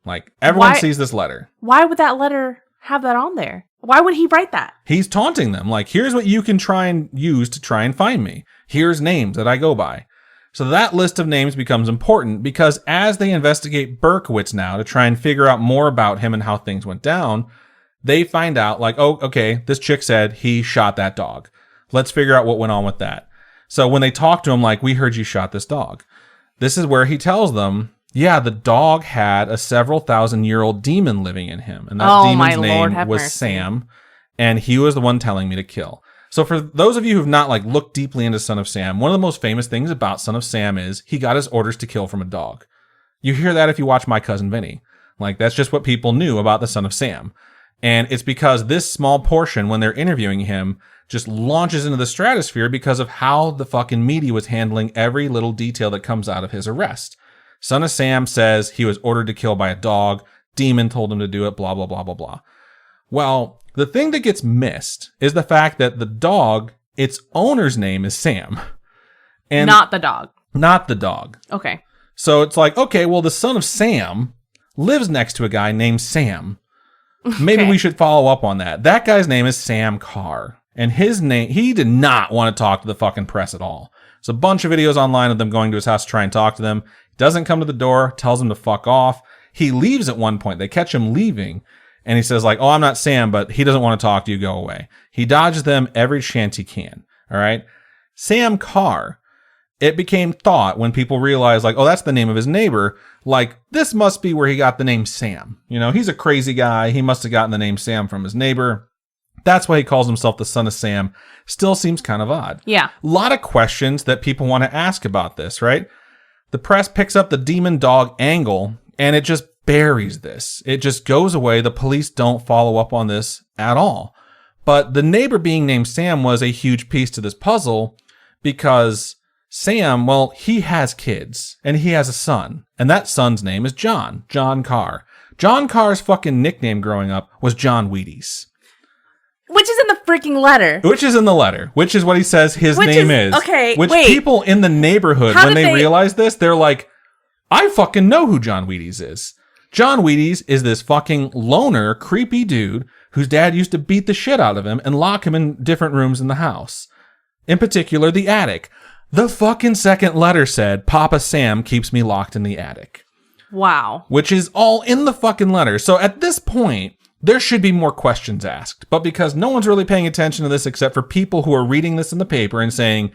Like, everyone sees this letter. Why would that letter have that on there? Why would he write that? He's taunting them. Like, here's what you can try and use to try and find me. Here's names that I go by. So that list of names becomes important because as they investigate Berkowitz now to try and figure out more about him and how things went down, they find out like, oh, okay, this chick said he shot that dog. Let's figure out what went on with that. So when they talk to him, like, we heard you shot this dog. This is where he tells them, yeah, the dog had a several thousand-year-old demon living in him. And that demon's name was Sam. And he was the one telling me to kill. So for those of you who've not like looked deeply into Son of Sam, one of the most famous things about Son of Sam is he got his orders to kill from a dog. You hear that if you watch My Cousin Vinny. Like, that's just what people knew about the Son of Sam. And it's because this small portion, when they're interviewing him, just launches into the stratosphere because of how the fucking media was handling every little detail that comes out of his arrest. Son of Sam says he was ordered to kill by a dog. Demon told him to do it, blah, blah, blah, blah, blah. Well, the thing that gets missed is the fact that the dog, its owner's name is Sam. And not the dog. Not the dog. Okay. So it's like, okay, well, the Son of Sam lives next to a guy named Sam. Maybe we should follow up on that. That guy's name is Sam Carr. And his name, he did not want to talk to the fucking press at all. There's a bunch of videos online of them going to his house to try and talk to them. Doesn't come to the door, tells him to fuck off. He leaves at one point. They catch him leaving. And he says like, oh, I'm not Sam, but he doesn't want to talk to you. Go away. He dodges them every chance he can. All right. Sam Carr. It became thought when people realized like, oh, that's the name of his neighbor. Like, this must be where he got the name Sam. You know, he's a crazy guy. He must have gotten the name Sam from his neighbor. That's why he calls himself the Son of Sam. Still seems kind of odd. Yeah. A lot of questions that people want to ask about this, right? The press picks up the demon dog angle and it just buries this. It just goes away. The police don't follow up on this at all. But the neighbor being named Sam was a huge piece to this puzzle because Sam, well, he has kids and he has a son. And that son's name is John Carr. John Carr's fucking nickname growing up was John Wheaties. Which is in the freaking letter. Which is in the letter. Which is what he says his name is. Okay, Which wait. people in the neighborhood, when they realize this, they're like, I fucking know who John Wheaties is. John Wheaties is this fucking loner, creepy dude whose dad used to beat the shit out of him and lock him in different rooms in the house. In particular, the attic. The fucking second letter said, Papa Sam keeps me locked in the attic. Wow. Which is all in the fucking letter. So at this point, there should be more questions asked. But because no one's really paying attention to this except for people who are reading this in the paper and saying,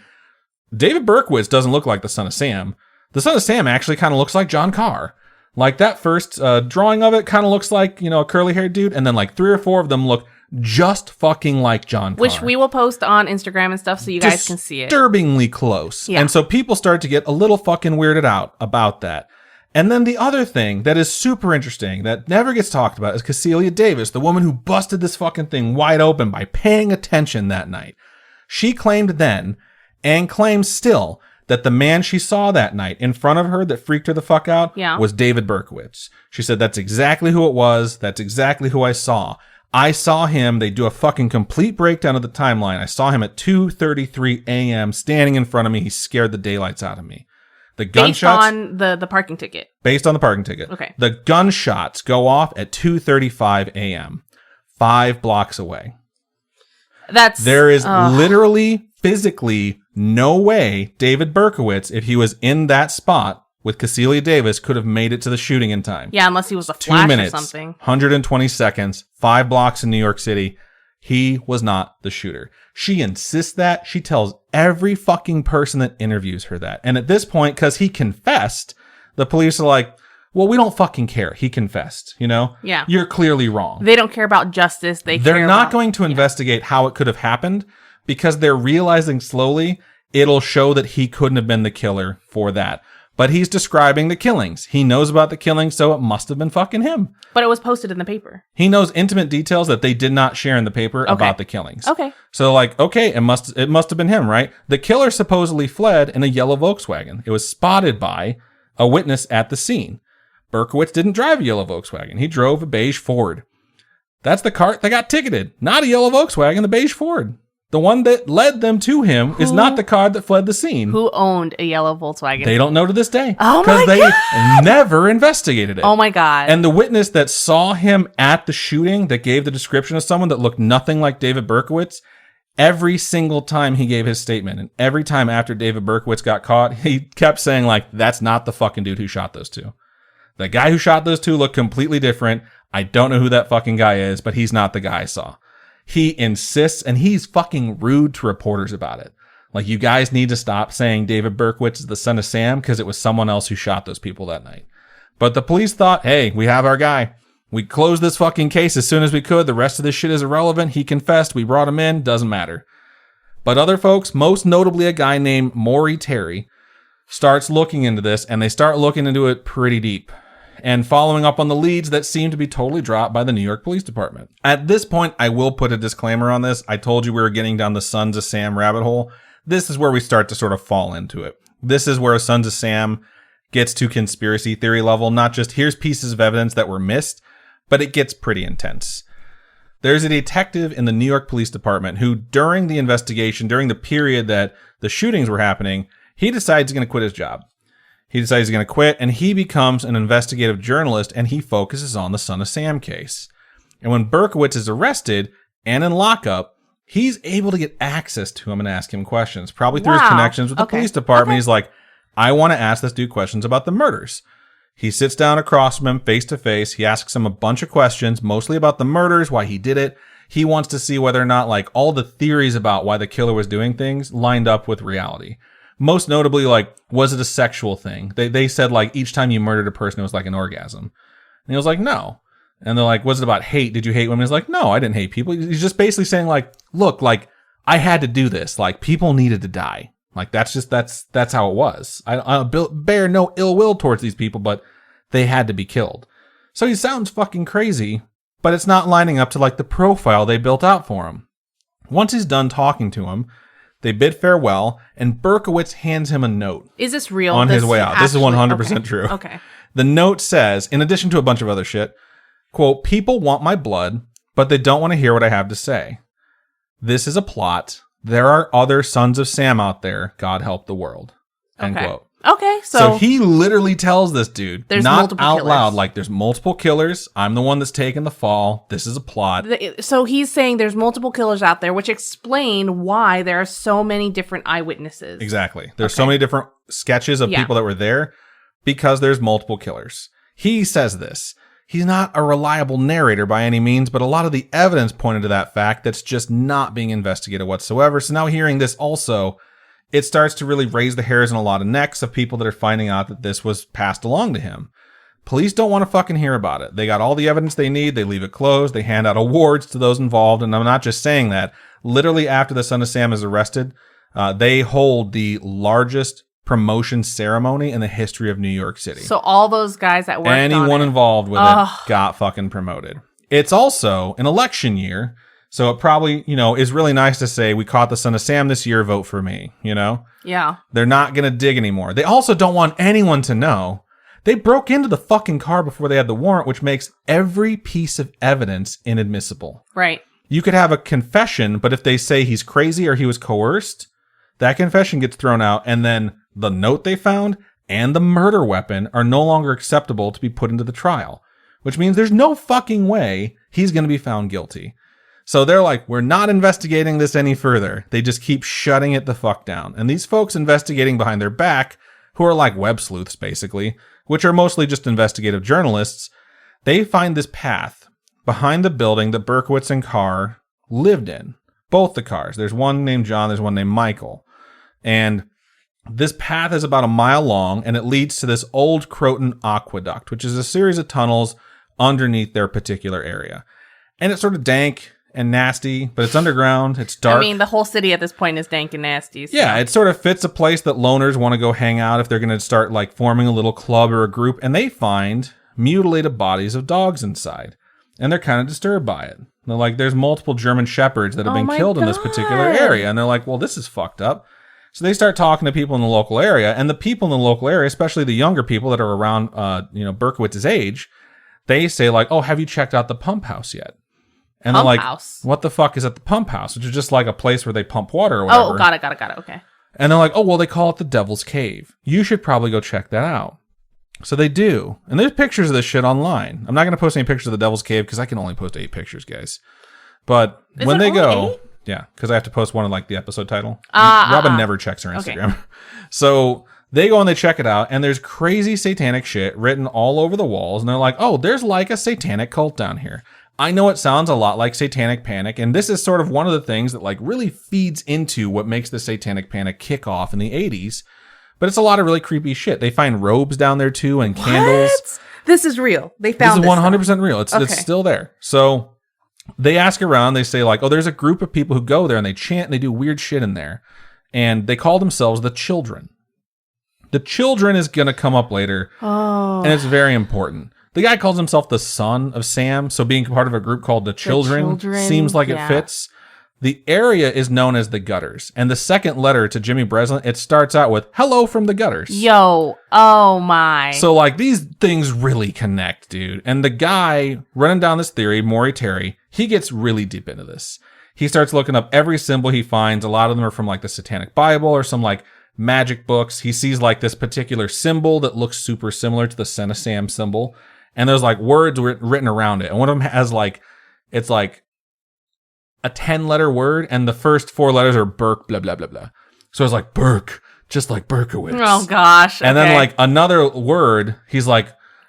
David Berkowitz doesn't look like the Son of Sam. The Son of Sam actually kind of looks like John Carr. Like that first drawing of it kind of looks like, you know, a curly-haired dude. And then like 3 or 4 of them look just fucking like John Carr. Which we will post on Instagram and stuff so you guys can see it. Disturbingly close. Yeah. And so people start to get a little fucking weirded out about that. And then the other thing that is super interesting that never gets talked about is Cecilia Davis, the woman who busted this fucking thing wide open by paying attention that night. She claimed then, and claims still, that the man she saw that night in front of her that freaked her the fuck out was David Berkowitz. She said, that's exactly who it was. That's exactly who I saw. I saw him. They do a fucking complete breakdown of the timeline. I saw him at 2:33 a.m. standing in front of me. He scared the daylights out of me. The gunshots, based on the parking ticket. Based on the parking ticket. Okay. The gunshots go off at 2:35 a.m., 5 blocks away. There is literally, physically, no way David Berkowitz, if he was in that spot with Cecilia Davis, could have made it to the shooting in time. Yeah, unless he was a flash 2 minutes, or something. 120 seconds, 5 blocks in New York City. He was not the shooter. She insists that. She tells every fucking person that interviews her that. And at this point, because he confessed, the police are like, well, we don't fucking care. He confessed, you know? Yeah. You're clearly wrong. They don't care about justice. They're not going to investigate how it could have happened because they're realizing slowly it'll show that he couldn't have been the killer for that. But he's describing the killings. He knows about the killings, so it must have been fucking him. But it was posted in the paper. He knows intimate details that they did not share in the paper about the killings. Okay. So like, okay, it must have been him, right? The killer supposedly fled in a yellow Volkswagen. It was spotted by a witness at the scene. Berkowitz didn't drive a yellow Volkswagen. He drove a beige Ford. That's the cart that got ticketed. Not a yellow Volkswagen, the beige Ford. The one that led them to him is not the car that fled the scene. Who owned a yellow Volkswagen? They don't know to this day. Oh my God. Because they never investigated it. Oh my God. And the witness that saw him at the shooting, that gave the description of someone that looked nothing like David Berkowitz, every single time he gave his statement, and every time after David Berkowitz got caught, he kept saying like, that's not the fucking dude who shot those two. The guy who shot those two looked completely different. I don't know who that fucking guy is, but he's not the guy I saw. He insists, and he's fucking rude to reporters about it. Like, you guys need to stop saying David Berkowitz is the son of Sam because it was someone else who shot those people that night. But the police thought, hey, we have our guy. We closed this fucking case as soon as we could. The rest of this shit is irrelevant. He confessed. We brought him in. Doesn't matter. But other folks, most notably a guy named Maury Terry, starts looking into this, and they start looking into it pretty deep and following up on the leads that seem to be totally dropped by the New York Police Department. At this point, I will put a disclaimer on this. I told you we were getting down the Sons of Sam rabbit hole. This is where we start to sort of fall into it. This is where Sons of Sam gets to conspiracy theory level, not just here's pieces of evidence that were missed, but it gets pretty intense. There's a detective in the New York Police Department who, during the investigation, during the period that the shootings were happening, he decides he's going to quit his job. He decides he's going to quit, and he becomes an investigative journalist, and he focuses on the Son of Sam case. And when Berkowitz is arrested and in lockup, he's able to get access to him and ask him questions, probably through his connections with the police department. He's like, I want to ask this dude questions about the murders. He sits down across from him face to face. He asks him a bunch of questions, mostly about the murders, why he did it. He wants to see whether or not like all the theories about why the killer was doing things lined up with reality. Most notably, like, was it a sexual thing? They said, like, each time you murdered a person, it was like an orgasm. And he was like, no. And they're like, was it about hate? Did you hate women? He's like, no, I didn't hate people. He's just basically saying, like, look, like, I had to do this. Like, people needed to die. Like, that's how it was. I bear no ill will towards these people, but they had to be killed. So he sounds fucking crazy, but it's not lining up to, like, the profile they built out for him. Once he's done talking to him, they bid farewell, and Berkowitz hands him a note. Is this real? On his way out. This is 100% true. Okay. The note says, in addition to a bunch of other shit, quote, people want my blood, but they don't want to hear what I have to say. This is a plot. There are other Sons of Sam out there. God help the world. End quote. Okay, so he literally tells this dude, there's not out killers. Loud, like there's multiple killers. I'm the one that's taking the fall. This is a plot. So he's saying there's multiple killers out there, which explain why there are so many different eyewitnesses. Exactly. There's so many different sketches of people that were there because there's multiple killers. He says this. He's not a reliable narrator by any means, but a lot of the evidence pointed to that fact that's just not being investigated whatsoever. So now hearing this also, it starts to really raise the hairs on a lot of necks of people that are finding out that this was passed along to him. Police don't want to fucking hear about it. They got all the evidence they need. They leave it closed. They hand out awards to those involved. And I'm not just saying that. Literally after the Son of Sam is arrested, they hold the largest promotion ceremony in the history of New York City. So all those guys that worked Anyone on it. involved with it got fucking promoted. It's also an election year, so it probably, is really nice to say, we caught the son of Sam this year, vote for me, Yeah. They're not going to dig anymore. They also don't want anyone to know. They broke into the fucking car before they had the warrant, which makes every piece of evidence inadmissible. Right. You could have a confession, but if they say he's crazy or he was coerced, that confession gets thrown out, and then the note they found and the murder weapon are no longer acceptable to be put into the trial, which means there's no fucking way he's going to be found guilty. So they're like, we're not investigating this any further. They just keep shutting it the fuck down. And these folks investigating behind their back, who are like web sleuths basically, which are mostly just investigative journalists, they find this path behind the building that Berkowitz and Carr lived in. Both the Carrs. There's one named John, there's one named Michael. And this path is about a mile long, and it leads to this old Croton aqueduct, which is a series of tunnels underneath their particular area. And it's sort of dank and nasty, but it's underground, it's dark. I mean, the whole city at this point is dank and nasty. So. Yeah, it sort of fits a place that loners want to go hang out if they're going to start like forming a little club or a group, and they find mutilated bodies of dogs inside. And they're kind of disturbed by it. They're like, there's multiple German shepherds that have been killed in this particular area. And they're like, well, this is fucked up. So they start talking to people in the local area, and the people in the local area, especially the younger people that are around, Berkowitz's age, they say like, oh, have you checked out the pump house yet? And they're like, what the fuck is at the pump house? Which is just like a place where they pump water or whatever. Oh, got it. Okay. And they're like, oh, well, they call it the Devil's Cave. You should probably go check that out. So they do. And there's pictures of this shit online. I'm not going to post any pictures of the Devil's Cave because I can only post 8 pictures, guys. But when they go... 8? Yeah, because I have to post one in like the episode title. Robin never checks her Instagram. Okay. So they go and they check it out, and there's crazy satanic shit written all over the walls. And they're like, oh, there's like a satanic cult down here. I know it sounds a lot like Satanic Panic, and this is sort of one of the things that like really feeds into what makes the Satanic Panic kick off in the 80s. But it's a lot of really creepy shit. They find robes down there too, and candles. This is real. They found this is 100% real. It's still there. So they ask around. They say like, oh, there's a group of people who go there and they chant and they do weird shit in there. And they call themselves the Children. The Children is going to come up later. Oh. And it's very important. The guy calls himself the son of Sam. So being part of a group called the Children seems like it fits. The area is known as the Gutters. And the second letter to Jimmy Breslin, it starts out with, hello from the Gutters. Yo, oh my. So like these things really connect, dude. And the guy running down this theory, Maury Terry, he gets really deep into this. He starts looking up every symbol he finds. A lot of them are from like the Satanic Bible or some like magic books. He sees like this particular symbol that looks super similar to the Son of Sam symbol. And there's like words written around it. And one of them has like, it's like a 10-letter word. And the first 4 letters are Burke, blah, blah, blah, blah. So it's like Burke, just like Berkowitz. Oh gosh. And then like another word, he's like,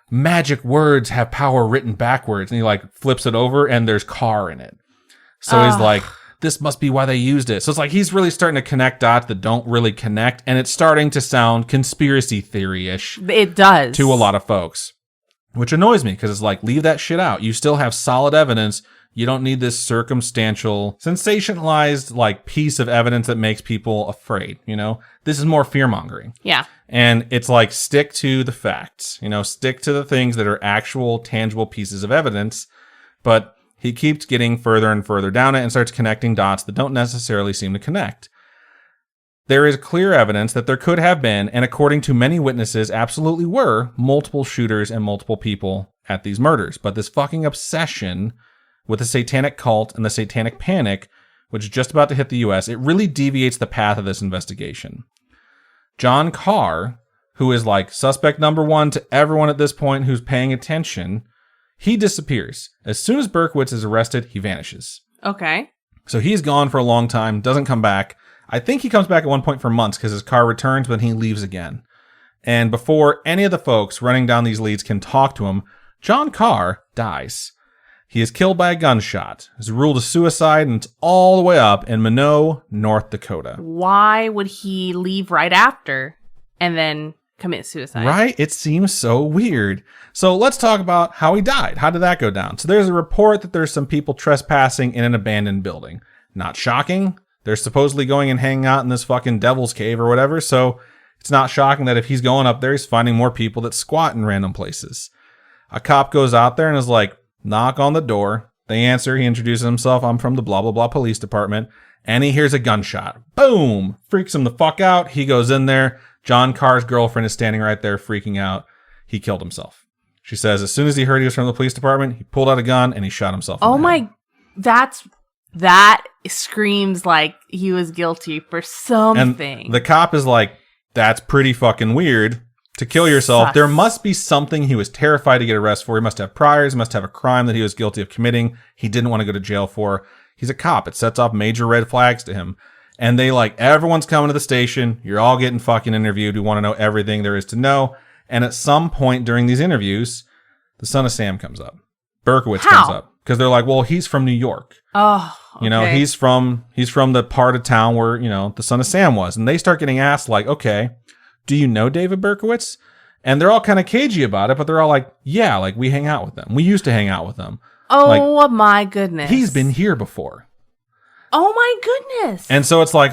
magic words have power written backwards. And he like flips it over and there's car in it. So he's like, this must be why they used it. So it's like he's really starting to connect dots that don't really connect. And it's starting to sound conspiracy theory-ish. It does. To a lot of folks. Which annoys me because it's like, leave that shit out. You still have solid evidence. You don't need this circumstantial, sensationalized like piece of evidence that makes people afraid. This is more fear-mongering. Yeah. And it's like, stick to the facts. Stick to the things that are actual, tangible pieces of evidence. But he keeps getting further and further down it and starts connecting dots that don't necessarily seem to connect. There is clear evidence that there could have been, and according to many witnesses, absolutely were, multiple shooters and multiple people at these murders. But this fucking obsession with the satanic cult and the satanic panic, which is just about to hit the U.S., it really deviates the path of this investigation. John Carr, who is like suspect number 1 to everyone at this point who's paying attention, he disappears. As soon as Berkowitz is arrested, he vanishes. Okay. So he's gone for a long time, doesn't come back. I think he comes back at one point for months because his car returns, but he leaves again. And before any of the folks running down these leads can talk to him, John Carr dies. He is killed by a gunshot. It's ruled a suicide, and it's all the way up in Minot, North Dakota. Why would he leave right after and then commit suicide? Right? It seems so weird. So let's talk about how he died. How did that go down? So there's a report that there's some people trespassing in an abandoned building. Not shocking. They're supposedly going and hanging out in this fucking Devil's Cave or whatever. So It's not shocking that if he's going up there, he's finding more people that squat in random places. A cop goes out there and is like, knock on the door. They answer. He introduces himself. I'm from the blah, blah, blah police department. And he hears a gunshot. Boom! Freaks him the fuck out. He goes in there. John Carr's girlfriend is standing right there freaking out. He killed himself. She says as soon as he heard he was from the police department, he pulled out a gun and he shot himself. Oh my, that screams like he was guilty for something. And the cop is like, that's pretty fucking weird to kill yourself. Sus. There must be something he was terrified to get arrested for. He must have priors. He must have a crime that he was guilty of committing. He didn't want to go to jail for. He's a cop. It sets off major red flags to him. And they like, everyone's coming to the station. You're all getting fucking interviewed. We want to know everything there is to know. And at some point during these interviews, the son of Sam comes up. Berkowitz comes up. Because they're like, well, he's from New York. Oh, okay. You know, he's from the part of town where, you know, the son of Sam was. And they start getting asked like, okay, do you know David Berkowitz? And they're all kind of cagey about it, but they're all like, yeah, like we hang out with them. We used to hang out with them. Oh like, my goodness. He's been here before. Oh my goodness. And so it's like,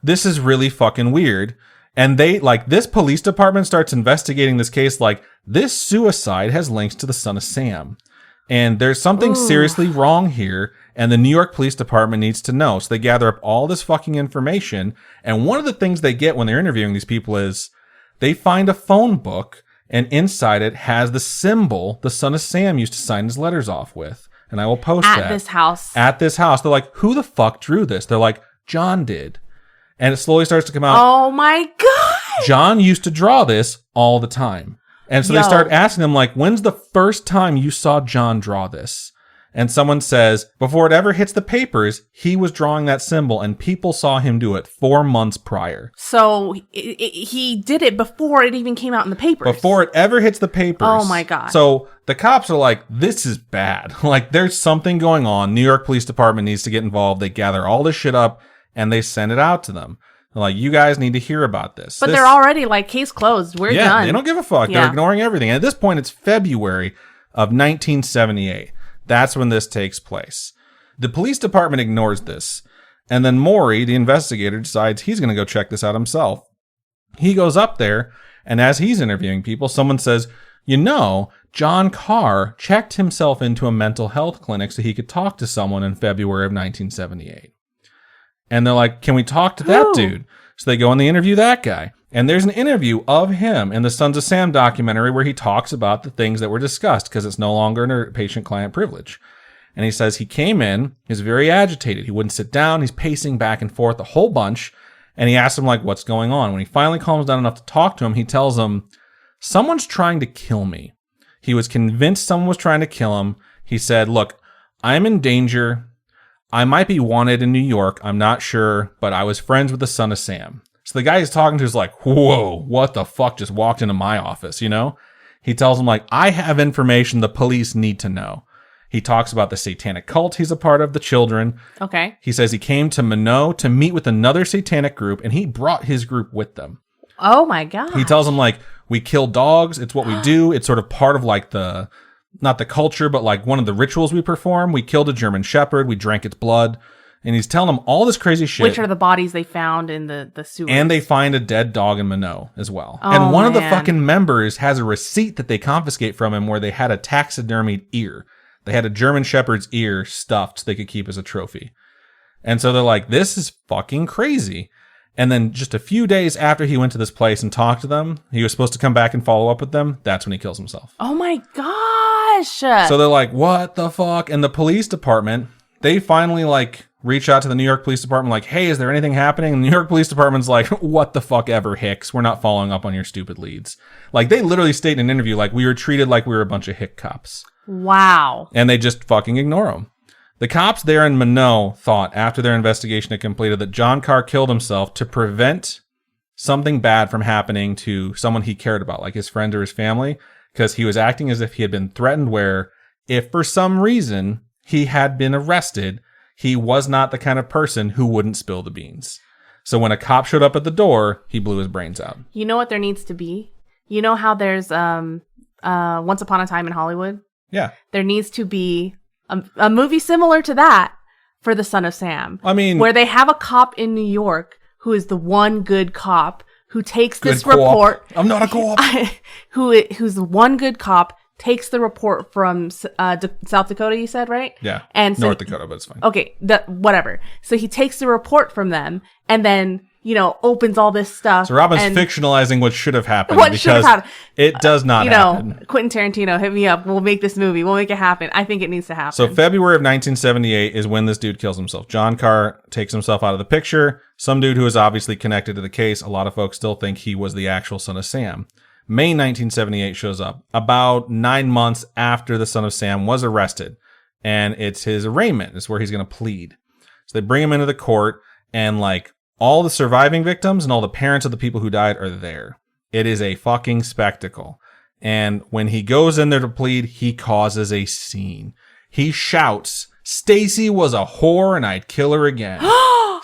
this is really fucking weird. And they like this police department starts investigating this case like this suicide has links to the son of Sam. And there's something seriously wrong here. And the New York Police Department needs to know. So they gather up all this fucking information. And one of the things they get when they're interviewing these people is they find a phone book. And inside it has the symbol the son of Sam used to sign his letters off with. And I will post that. At this house. At this house. They're like, who the fuck drew this? They're like, John did. And it slowly starts to come out. Oh my God. John used to draw this all the time. And so they start asking him, like, when's the first time you saw John draw this? And someone says, before it ever hits the papers, he was drawing that symbol and people saw him do it 4 months prior. So he did it before it even came out in the papers. Before it ever hits the papers. Oh my God. So the cops are like, this is bad. Like, there's something going on. New York Police Department needs to get involved. They gather all this shit up and they send it out to them. They're like, you guys need to hear about this. But they're already like, case closed. We're done. They don't give a fuck. Yeah. They're ignoring everything. And at this point, it's February of 1978. That's when this takes place. The police department ignores this. And then Maury, the investigator, decides he's going to go check this out himself. He goes up there, and as he's interviewing people, someone says, you know, John Carr checked himself into a mental health clinic so he could talk to someone in February of 1978. And they're like, can we talk to that dude? So they go and they interview that guy. And there's an interview of him in the Sons of Sam documentary where he talks about the things that were discussed because it's no longer under patient-client privilege. And he says he came in, he's very agitated. He wouldn't sit down. He's pacing back and forth a whole bunch. And he asks him, like, what's going on? When he finally calms down enough to talk to him, he tells him, someone's trying to kill me. He was convinced someone was trying to kill him. He said, look, I'm in danger. I might be wanted in New York. I'm not sure, but I was friends with the son of Sam. So the guy he's talking to is like, whoa, what the fuck just walked into my office, you know? He tells him, like, I have information the police need to know. He talks about the satanic cult he's a part of, the children. Okay. He says he came to Minot to meet with another satanic group, and he brought his group with them. Oh, my God. He tells him, like, we kill dogs. It's what we do. It's sort of part of, like, not the culture, but, like, one of the rituals we perform. We killed a German shepherd. We drank its blood. And he's telling them all this crazy shit. Which are the bodies they found in the sewers. And they find a dead dog in Minot as well. Oh, and one of the fucking members has a receipt that they confiscate from him where they had a taxidermied ear. They had a German shepherd's ear stuffed so they could keep as a trophy. And so they're like, this is fucking crazy. And then just a few days after he went to this place and talked to them, he was supposed to come back and follow up with them. That's when he kills himself. Oh my gosh. So they're like, what the fuck? And the police department, they finally like reach out to the New York Police Department like, hey, is there anything happening? And the New York Police Department's like, what the fuck ever, Hicks? We're not following up on your stupid leads. Like, they literally state in an interview, like, we were treated like we were a bunch of hick cops. Wow. And they just fucking ignore them. The cops there in Minot thought, after their investigation had completed, that John Carr killed himself to prevent something bad from happening to someone he cared about, like his friend or his family, because he was acting as if he had been threatened, where if for some reason he had been arrested, he was not the kind of person who wouldn't spill the beans. So when a cop showed up at the door, he blew his brains out. You know what there needs to be? You know how there's Once Upon a Time in Hollywood? Yeah. There needs to be a movie similar to that for the Son of Sam. I mean, where they have a cop in New York who is the one good cop who takes Good this co-op. report. I'm not a co-op. Who's the one good cop, takes the report from South Dakota, you said, right? Yeah. And so, North Dakota, but it's fine. Okay, whatever. So he takes the report from them and then, opens all this stuff. So Robin's fictionalizing what should have happened. What should have happened. It does not happen. Quentin Tarantino, hit me up. We'll make this movie. We'll make it happen. I think it needs to happen. So February of 1978 is when this dude kills himself. John Carr takes himself out of the picture. Some dude who is obviously connected to the case. A lot of folks still think he was the actual son of Sam. May 1978 shows up, about 9 months after the son of Sam was arrested. And it's his arraignment. It's where he's going to plead. So they bring him into the court, and all the surviving victims and all the parents of the people who died are there. It is a fucking spectacle. And when he goes in there to plead, he causes a scene. He shouts, "Stacy was a whore and I'd kill her again."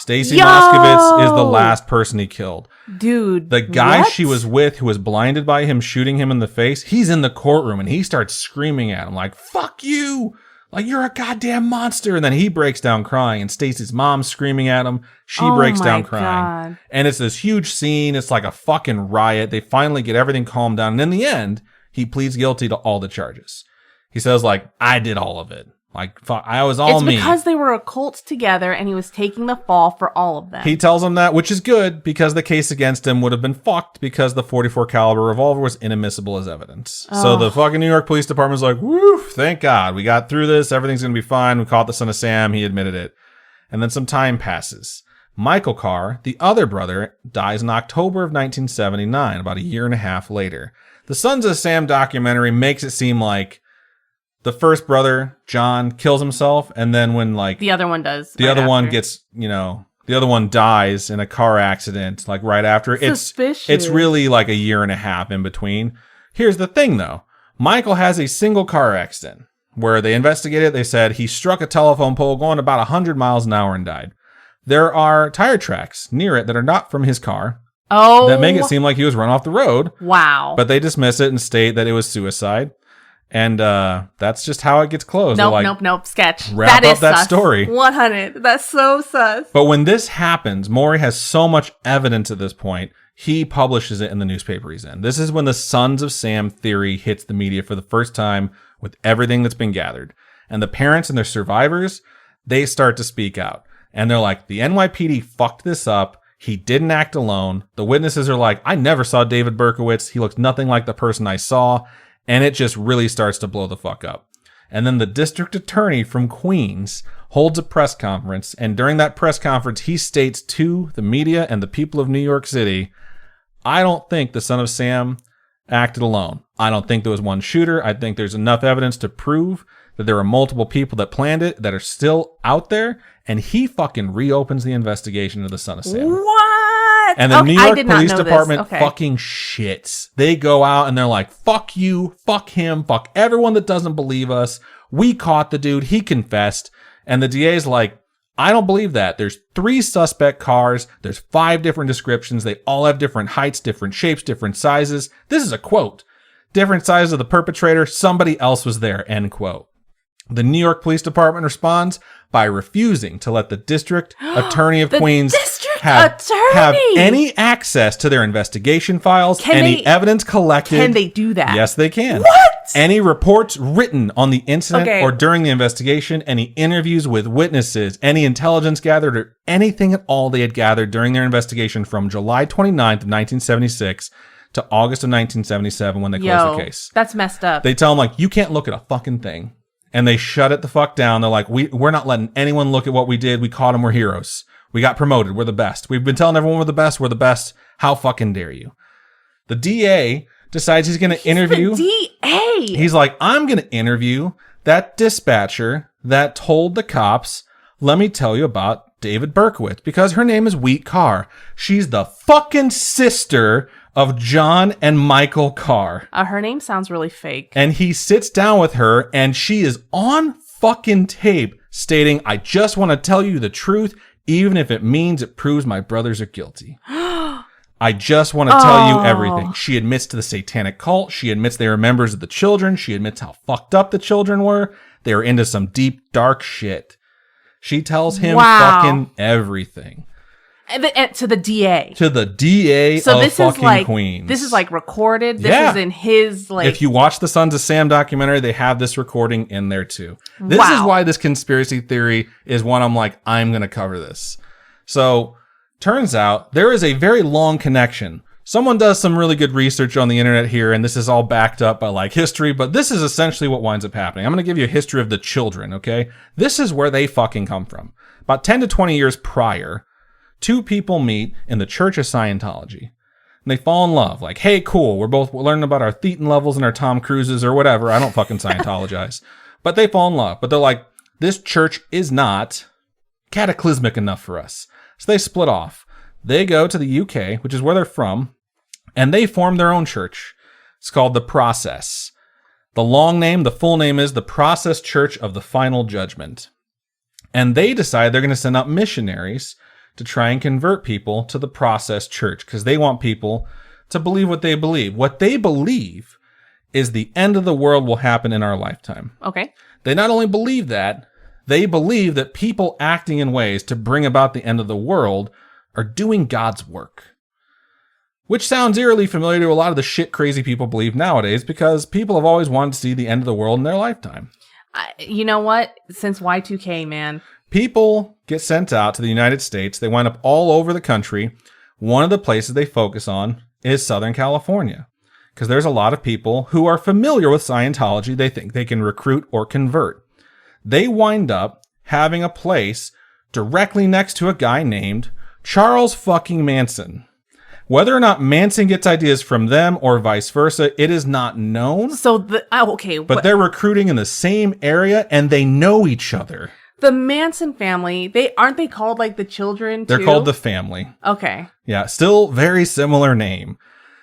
Stacy Moskowitz is the last person he killed. Dude, the guy what? she was with, who was blinded by him shooting him in the face, he's in the courtroom and he starts screaming at him like, "Fuck you! You're a goddamn monster!" And then he breaks down crying, and Stacy's mom's screaming at him. She breaks down crying. God. And it's this huge scene. It's like a fucking riot. They finally get everything calmed down. And in the end, he pleads guilty to all the charges. He says, I did all of it. Fuck, I was all me. It's because they were a cult together and he was taking the fall for all of them. He tells him that, which is good, because the case against him would have been fucked because the .44 caliber revolver was inadmissible as evidence. Oh. So the fucking New York Police Department's like, woo, thank God. We got through this. Everything's going to be fine. We caught the son of Sam. He admitted it. And then some time passes. Michael Carr, the other brother, dies in October of 1979, about a year and a half later. The Sons of Sam documentary makes it seem like the first brother, John, kills himself, and then when the other one does, the other one gets, the other one dies in a car accident, right after. Suspicious. It's really a year and a half in between. Here's the thing, though. Michael has a single car accident where they investigated. They said he struck a telephone pole going about 100 miles an hour and died. There are tire tracks near it that are not from his car. Oh, that make it seem like he was run off the road. Wow. But they dismiss it and state that it was suicide. And that's just how it gets closed. Nope. Sketch. Wrap up that story. 100. That's so sus. But when this happens, Maury has so much evidence at this point, he publishes it in the newspaper he's in. This is when the Sons of Sam theory hits the media for the first time with everything that's been gathered. And the parents and their survivors, they start to speak out. And they're like, the NYPD fucked this up. He didn't act alone. The witnesses are like, I never saw David Berkowitz. He looks nothing like the person I saw. And it just really starts to blow the fuck up. And then the district attorney from Queens holds a press conference. And during that press conference, he states to the media and the people of New York City, I don't think the son of Sam acted alone. I don't think there was one shooter. I think there's enough evidence to prove that there were multiple people that planned it that are still out there. And he fucking reopens the investigation of the son of Sam. What? And the New York Police Department fucking shits. They go out and they're like, fuck you, fuck him, fuck everyone that doesn't believe us. We caught the dude. He confessed. And the DA's like, I don't believe that. There's 3 suspect cars. There's 5 different descriptions. They all have different heights, different shapes, different sizes. This is a quote. Different size of the perpetrator. Somebody else was there, end quote. The New York Police Department responds by refusing to let the district attorney of Queens have any access to their investigation files, evidence collected. Can they do that? Yes, they can. What? Any reports written on the incident or during the investigation, any interviews with witnesses, any intelligence gathered, or anything at all they had gathered during their investigation from July 29th of 1976 to August of 1977 when they closed the case. That's messed up. They tell them, you can't look at a fucking thing. And they shut it the fuck down. They're like, we're not letting anyone look at what we did. We caught them. We're heroes. We got promoted. We're the best. We've been telling everyone we're the best. We're the best. How fucking dare you? The DA decides he's going to interview. The DA. He's like, I'm going to interview that dispatcher that told the cops, let me tell you about David Berkowitz, because her name is Wheat Carr. She's the fucking sister of John and Michael Carr. Her name sounds really fake. And he sits down with her, and she is on fucking tape stating, I just want to tell you the truth, even if it means it proves my brothers are guilty. I just want to tell you everything. She admits to the satanic cult. She admits they were members of the children. She admits how fucked up the children were. They were into some deep, dark shit. She tells him fucking everything. To the DA. To the DA So of this fucking is like Queens. this is like recorded. This Yeah. is in his like. If you watch the Sons of Sam documentary, they have this recording in there too. This is why this conspiracy theory is one I'm like, I'm going to cover this. So turns out there is a very long connection. Someone does some really good research on the internet here, and this is all backed up by like history, but this is essentially what winds up happening. I'm going to give you a history of the children, okay? This is where they fucking come from. About 10 to 20 years prior, two people meet in the Church of Scientology. And they fall in love. Like, hey, cool, we're both learning about our Thetan levels and our Tom Cruises or whatever. I don't fucking Scientologize. But they fall in love. But they're like, this church is not cataclysmic enough for us. So they split off. They go to the UK, which is where they're from, and they form their own church. It's called The Process. The full name is The Process Church of the Final Judgment. And they decide they're going to send out missionaries to try and convert people to the Process Church because they want people to believe what they believe. What they believe is the end of the world will happen in our lifetime. Okay. They not only believe that, they believe that people acting in ways to bring about the end of the world are doing God's work. Which sounds eerily familiar to a lot of the shit crazy people believe nowadays because people have always wanted to see the end of the world in their lifetime. You know what? Since Y2K, man. People get sent out to the United States. They wind up all over the country. One of the places they focus on is Southern California because there's a lot of people who are familiar with Scientology. They think they can recruit or convert. They wind up having a place directly next to a guy named Charles fucking Manson. Whether or not Manson gets ideas from them or vice versa, it is not known. So okay, but they're recruiting in the same area and they know each other. The Manson family, aren't they called like the children too? They're called the family. Okay. Yeah, still very similar name.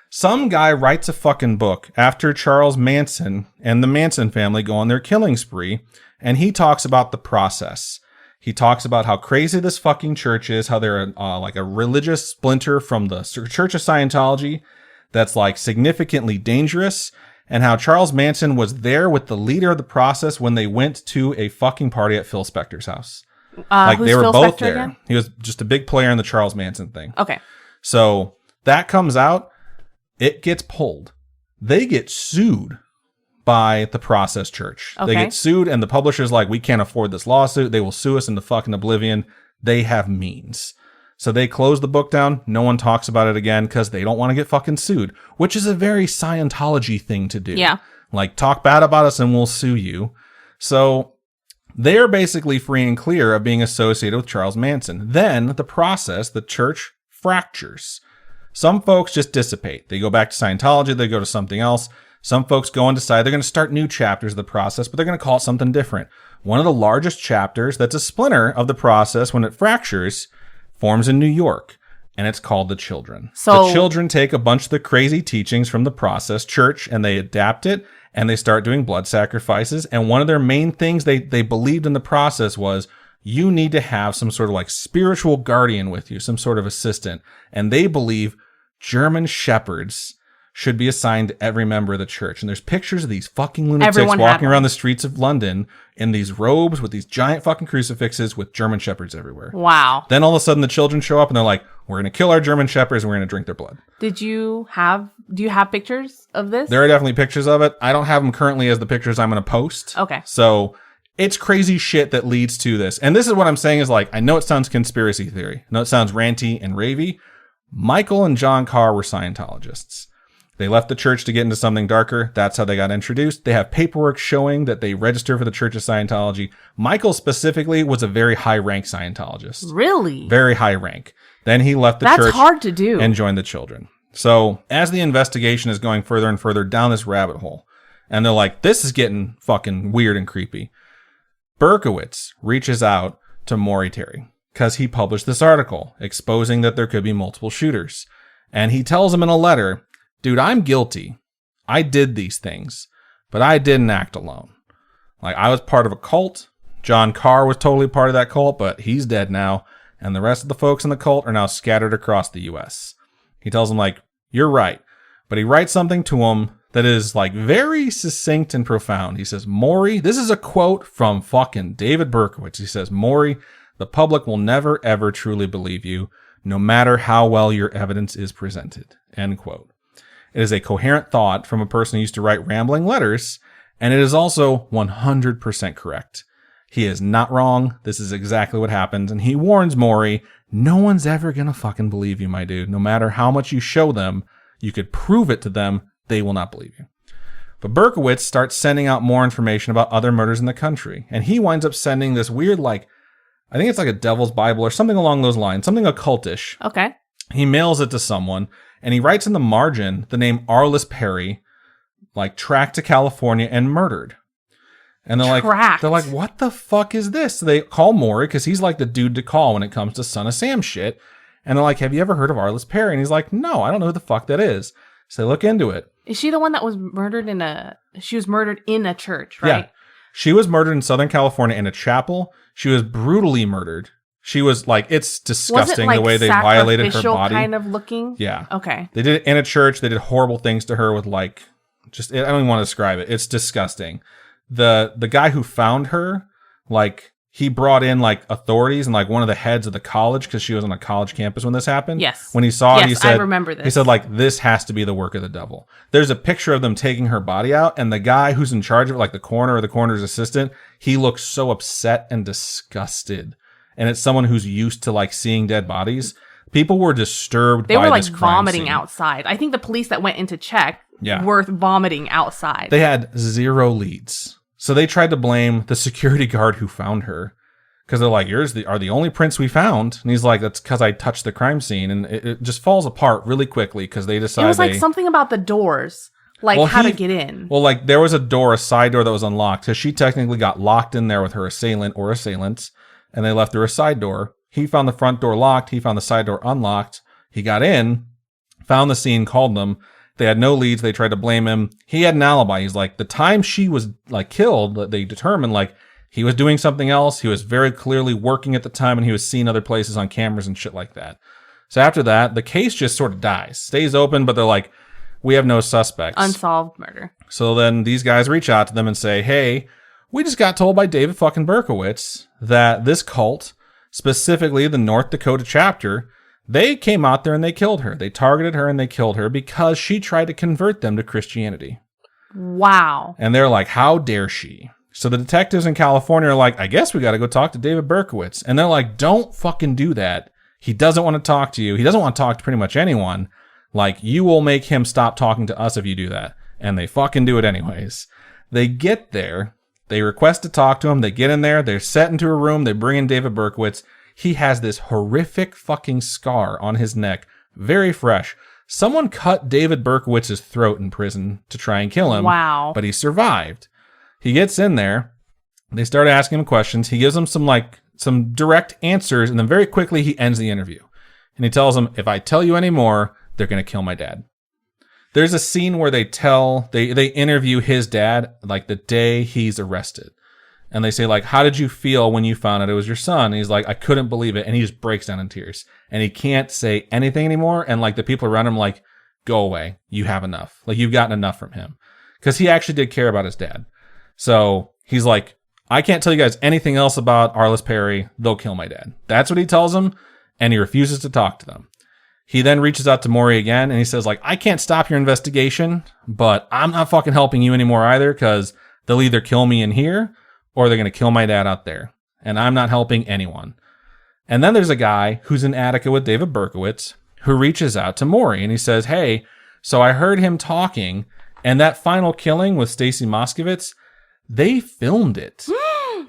Some guy writes a fucking book after Charles Manson and the Manson family go on their killing spree, and he talks about the process. He talks about how crazy this fucking church is, how they're like a religious splinter from the Church of Scientology that's like significantly dangerous, and how Charles Manson was there with the leader of the process when they went to a fucking party at Phil Spector's house. Like they were Phil both Spector there. Again? He was just a big player in the Charles Manson thing. Okay. So that comes out, it gets pulled. They get sued by the Process Church. Okay. They get sued and the publisher's like, we can't afford this lawsuit. They will sue us into fucking oblivion. They have means. So they close the book down. No one talks about it again because they don't want to get fucking sued, which is a very Scientology thing to do. Yeah. Like, talk bad about us and we'll sue you. So they're basically free and clear of being associated with Charles Manson. Then the process, the church fractures. Some folks just dissipate. They go back to Scientology. They go to something else. Some folks go and decide they're going to start new chapters of the process, but they're going to call it something different. One of the largest chapters that's a splinter of the process when it fractures forms in New York, and it's called the Children. So the Children take a bunch of the crazy teachings from the Process Church, and they adapt it, and they start doing blood sacrifices. And one of their main things they believed in the process was you need to have some sort of like spiritual guardian with you, some sort of assistant. And they believe German shepherds should be assigned to every member of the church. And there's pictures of these fucking lunatics walking around the streets of London in these robes with these giant fucking crucifixes with German shepherds everywhere. Wow. Then all of a sudden the children show up and they're like, we're going to kill our German shepherds and we're going to drink their blood. Do you have pictures of this? There are definitely pictures of it. I don't have them currently as the pictures I'm going to post. Okay. So it's crazy shit that leads to this. And this is what I'm saying is like, I know it sounds conspiracy theory. I know it sounds ranty and ravey. Michael and John Carr were Scientologists. They left the church to get into something darker. That's how they got introduced. They have paperwork showing that they registered for the Church of Scientology. Michael specifically was a very high-rank Scientologist. Really? Very high rank. Then he left the church. That's hard to do. And joined the Children. So as the investigation is going further and further down this rabbit hole, and they're like, this is getting fucking weird and creepy, Berkowitz reaches out to Maury Terry because he published this article exposing that there could be multiple shooters. And he tells him in a letter, dude, I'm guilty. I did these things, but I didn't act alone. Like, I was part of a cult. John Carr was totally part of that cult, but he's dead now. And the rest of the folks in the cult are now scattered across the U.S. He tells him, like, you're right. But he writes something to him that is, like, very succinct and profound. He says, Maury, this is a quote from fucking David Berkowitz. He says, Maury, the public will never, ever truly believe you. no matter how well your evidence is presented. End quote. It is a coherent thought from a person who used to write rambling letters, and it is also 100% correct. He is not wrong. This is exactly what happened. And he warns Maury, no one's ever going to fucking believe you, my dude. No matter how much you show them, you could prove it to them, they will not believe you. But Berkowitz starts sending out more information about other murders in the country. And he winds up sending this weird, I think it's like a devil's Bible or something along those lines, something occultish. Okay. He mails it to someone, and he writes in the margin the name Arliss Perry, tracked to California and murdered. And they're like, what the fuck is this? So they call Maury because he's like the dude to call when it comes to Son of Sam shit. And they're like, have you ever heard of Arliss Perry? And he's like, no, I don't know who the fuck that is. So they look into it. Is she the one that was murdered she was murdered in a church, right? Yeah. She was murdered in Southern California in a chapel. She was brutally murdered. She was it's disgusting the way they violated her body. Kind of looking? Yeah. Okay. They did it in a church. They did horrible things to her with I don't even want to describe it. It's disgusting. The guy who found her, he brought in authorities and one of the heads of the college because she was on a college campus when this happened. Yes. When he saw it, he said, I remember this. He said this has to be the work of the devil. There's a picture of them taking her body out, and the guy who's in charge of it, the coroner or the coroner's assistant, he looks so upset and disgusted. And it's someone who's used to seeing dead bodies. People were disturbed by this crime scene. They were vomiting outside. I think the police that went in to check were vomiting outside. They had zero leads. So they tried to blame the security guard who found her. Because they're like, yours are the only prints we found. And he's like, that's because I touched the crime scene. And it just falls apart really quickly because they decide it was something about the doors. How to get in. Well, there was a side door that was unlocked. Because she technically got locked in there with her assailant or assailants. And they left her a side door. He found the front door locked. He found the side door unlocked. He got in, found the scene, called them. They had no leads. They tried to blame him. He had an alibi. He's like, the time she was killed, they determined he was doing something else. He was very clearly working at the time, and he was seen other places on cameras and shit like that. So after that, the case just sort of dies, stays open, but they're like, we have no suspects. Unsolved murder. So then these guys reach out to them and say, hey, we just got told by David fucking Berkowitz that this cult, specifically the North Dakota chapter, they came out there and they killed her. They targeted her and they killed her because she tried to convert them to Christianity. Wow. And they're like, how dare she? So the detectives in California are like, I guess we got to go talk to David Berkowitz. And they're like, don't fucking do that. He doesn't want to talk to you. He doesn't want to talk to pretty much anyone. You will make him stop talking to us if you do that. And they fucking do it anyways. They get there. They request to talk to him. They get in there. They're set into a room. They bring in David Berkowitz. He has this horrific fucking scar on his neck. Very fresh. Someone cut David Berkowitz's throat in prison to try and kill him. Wow. But he survived. He gets in there. They start asking him questions. He gives them some direct answers. And then very quickly he ends the interview. And he tells them, if I tell you any more, they're going to kill my dad. There's a scene where they interview his dad the day he's arrested. And they say, how did you feel when you found out it was your son? And he's like, I couldn't believe it. And he just breaks down in tears. And he can't say anything anymore. And the people around him go away. You have enough. You've gotten enough from him. Because he actually did care about his dad. So he's like, I can't tell you guys anything else about Arliss Perry. They'll kill my dad. That's what he tells them. And he refuses to talk to them. He then reaches out to Maury again. And he says, I can't stop your investigation. But I'm not fucking helping you anymore either. Because they'll either kill me in here, or they're going to kill my dad out there. And I'm not helping anyone. And then there's a guy who's in Attica with David Berkowitz who reaches out to Maury. And he says, hey, so I heard him talking. And that final killing with Stacy Moskowitz, they filmed it.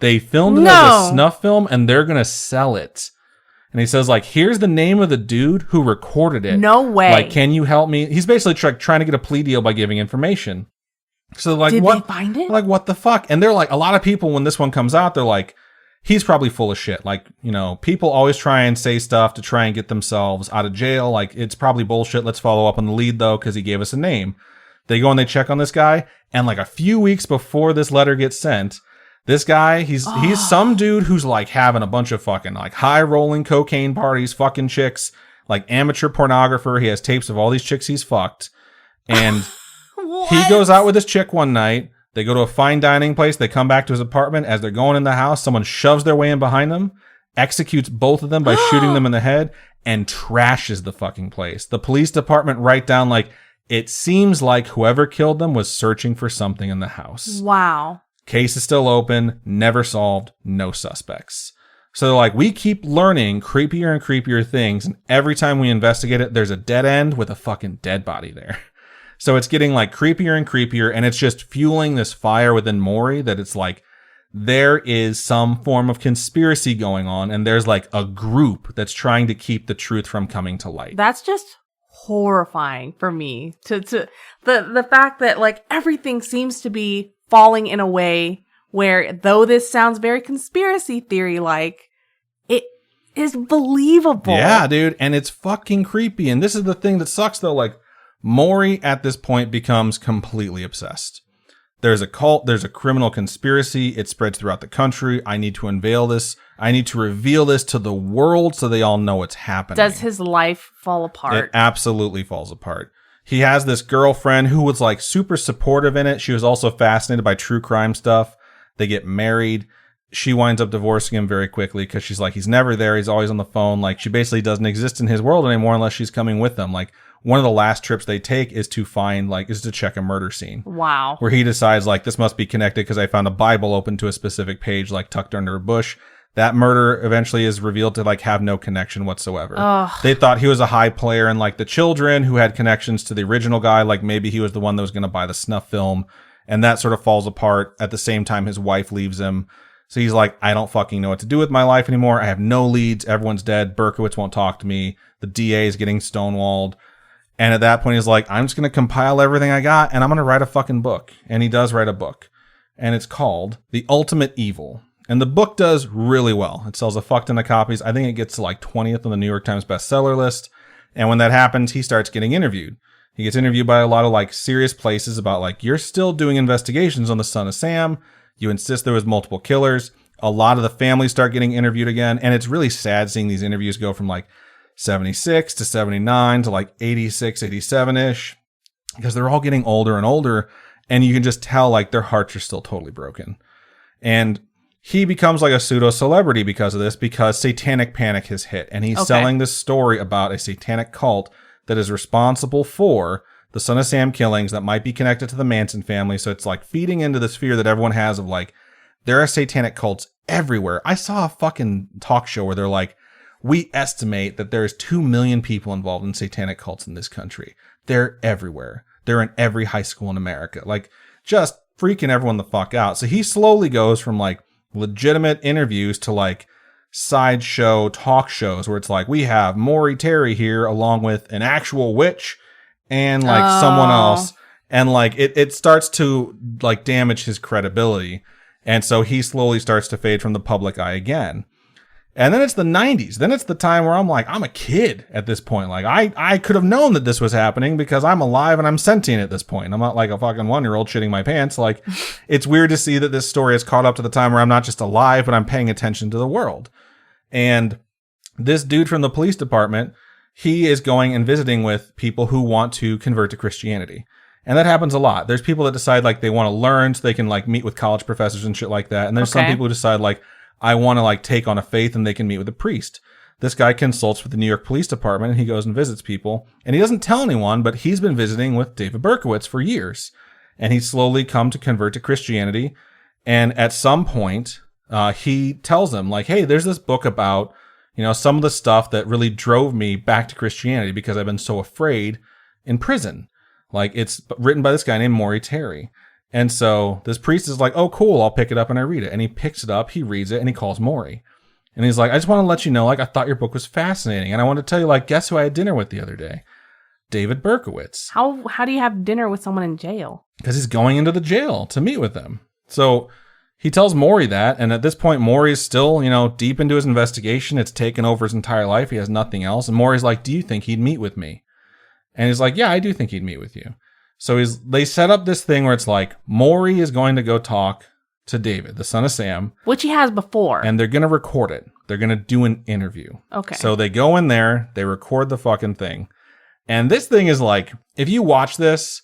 They filmed it as a snuff film, and they're going to sell it. And he says, here's the name of the dude who recorded it. No way. Can you help me? He's basically trying to get a plea deal by giving information. So Did what? They find it? What the fuck? And they're a lot of people when this one comes out, they're like, he's probably full of shit. People always try and say stuff to try and get themselves out of jail. It's probably bullshit. Let's follow up on the lead though, because he gave us a name. They go and they check on this guy, and a few weeks before this letter gets sent, this guy, he's some dude who's having a bunch of fucking high rolling cocaine parties, fucking chicks, amateur pornographer. He has tapes of all these chicks he's fucked, and he goes out with this chick one night. They go to a fine dining place. They come back to his apartment. As they're going in the house, someone shoves their way in behind them, executes both of them by shooting them in the head, and trashes the fucking place. The police department write down, like, it seems like whoever killed them was searching for something in the house. Wow. Case is still open, never solved, no suspects. So they're like, we keep learning creepier and creepier things, and every time we investigate it, there's a dead end with a fucking dead body there. So it's getting like creepier and creepier, and it's just fueling this fire within Maury that it's like, there is some form of conspiracy going on, and there's like a group that's trying to keep the truth from coming to light. That's just horrifying for me to the fact that like everything seems to be falling in a way where, though this sounds very conspiracy theory like, it is believable. Yeah, dude, and it's fucking creepy. And this is the thing that sucks though, like Maury at this point becomes completely obsessed. There's a cult, there's a criminal conspiracy, it spreads throughout the country. I need to unveil this. I need to reveal this to the world so they all know what's happening. Does his life fall apart? It absolutely falls apart. He has this girlfriend who was like super supportive in it. She was also fascinated by true crime stuff. They get married. She winds up divorcing him very quickly because she's like, he's never there. He's always on the phone. Like, she basically doesn't exist in his world anymore unless she's coming with them. Like, one of the last trips they take is to check a murder scene. Wow. Where he decides, like, this must be connected because I found a Bible open to a specific page, like, tucked under a bush. That murder eventually is revealed to, like, have no connection whatsoever. Ugh. They thought he was a high player and, like, the children who had connections to the original guy, like, maybe he was the one that was going to buy the snuff film. And that sort of falls apart. At the same time, his wife leaves him. So he's like, I don't fucking know what to do with my life anymore. I have no leads. Everyone's dead. Berkowitz won't talk to me. The DA is getting stonewalled. And at that point, he's like, I'm just going to compile everything I got and I'm going to write a fucking book. And he does write a book. And it's called The Ultimate Evil. And the book does really well. It sells a fuck ton of copies. I think it gets to like 20th on the New York Times bestseller list. And when that happens, he starts getting interviewed. He gets interviewed by a lot of like serious places about like, you're still doing investigations on the son of Sam. You insist there was multiple killers. A lot of the families start getting interviewed again. And it's really sad seeing these interviews go from like 76 to 79 to like 86, 87-ish. Because they're all getting older and older. And you can just tell like their hearts are still totally broken. And he becomes like a pseudo celebrity because of this, because satanic panic has hit. And he's selling this story about a satanic cult that is responsible for the Son of Sam killings that might be connected to the Manson family. So it's like feeding into this fear that everyone has of like, there are satanic cults everywhere. I saw a fucking talk show where they're like, we estimate that there's 2 million people involved in satanic cults in this country. They're everywhere. They're in every high school in America. Like, just freaking everyone the fuck out. So he slowly goes from like legitimate interviews to like sideshow talk shows where it's like, we have Maury Terry here along with an actual witch and like someone else. And like it starts to like damage his credibility. And so he slowly starts to fade from the public eye again. And then it's the 90s. Then it's the time where I'm like, I'm a kid at this point. Like I could have known that this was happening because I'm alive and I'm sentient at this point. I'm not like a fucking 1-year-old shitting my pants. Like, it's weird to see that this story is caught up to the time where I'm not just alive, but I'm paying attention to the world. And this dude from the police department, he is going and visiting with people who want to convert to Christianity. And that happens a lot. There's people that decide like they want to learn so they can like meet with college professors and shit like that. And there's some people who decide like, I want to like take on a faith and they can meet with a priest. This guy consults with the New York Police Department and he goes and visits people. And he doesn't tell anyone, but he's been visiting with David Berkowitz for years. And he's slowly come to convert to Christianity. And at some point, he tells him like, hey, there's this book about, you know, some of the stuff that really drove me back to Christianity because I've been so afraid in prison. Like, it's written by this guy named Maury Terry. And so this priest is like, oh, cool, I'll pick it up and I read it. And he picks it up, he reads it, and he calls Maury. And he's like, I just want to let you know, like, I thought your book was fascinating. And I want to tell you, like, guess who I had dinner with the other day? David Berkowitz. How do you have dinner with someone in jail? Because he's going into the jail to meet with them. So he tells Maury that. And at this point, Maury is still, you know, deep into his investigation. It's taken over his entire life. He has nothing else. And Maury's like, do you think he'd meet with me? And he's like, yeah, I do think he'd meet with you. So they set up this thing where it's like, Maury is going to go talk to David, the son of Sam. Which he has before. And they're going to record it. They're going to do an interview. Okay. So they go in there, they record the fucking thing. And this thing is like, if you watch this,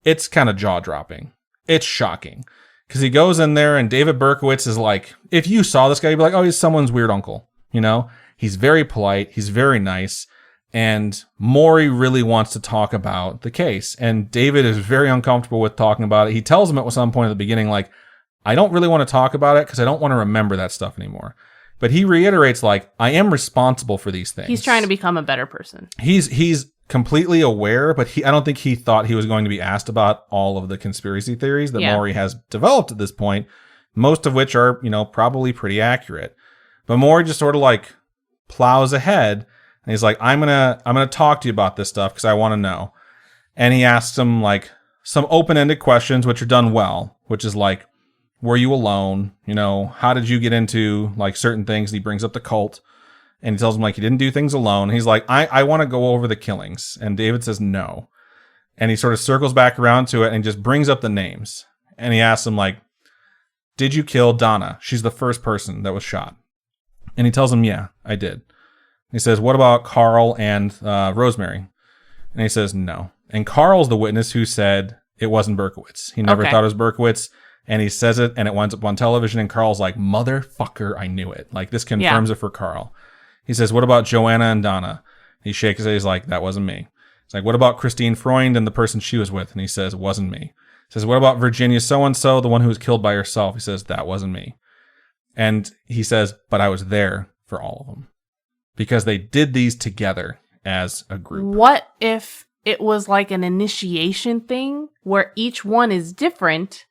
it's kind of jaw-dropping. It's shocking. Because he goes in there and David Berkowitz is like, if you saw this guy, you'd be like, oh, he's someone's weird uncle. You know, he's very polite. He's very nice. And Maury really wants to talk about the case. And David is very uncomfortable with talking about it. He tells him at some point at the beginning, like, I don't really want to talk about it because I don't want to remember that stuff anymore. But he reiterates, like, I am responsible for these things. He's trying to become a better person. He's completely aware, but I don't think he thought he was going to be asked about all of the conspiracy theories that Maury has developed at this point, most of which are, you know, probably pretty accurate. But Maury just sort of like plows ahead, and he's like, I'm gonna talk to you about this stuff because I want to know. And he asks him like some open-ended questions, which are done well, which is like, were you alone? You know, how did you get into like certain things? And he brings up the cult, and he tells him like he didn't do things alone. And he's like, I want to go over the killings. And David says no. And he sort of circles back around to it and just brings up the names. And he asks him like, did you kill Donna? She's the first person that was shot. And he tells him, yeah, I did. He says, what about Carl and Rosemary? And he says, no. And Carl's the witness who said it wasn't Berkowitz. He never thought it was Berkowitz. And he says it, and it winds up on television, and Carl's like, motherfucker, I knew it. Like, this confirms it for Carl. He says, what about Joanna and Donna? He shakes his head. He's like, that wasn't me. He's like, what about Christine Freund and the person she was with? And he says, it wasn't me. He says, what about Virginia so-and-so, the one who was killed by herself? He says, that wasn't me. And he says, but I was there for all of them. Because they did these together as a group. What if it was like an initiation thing where each one is different,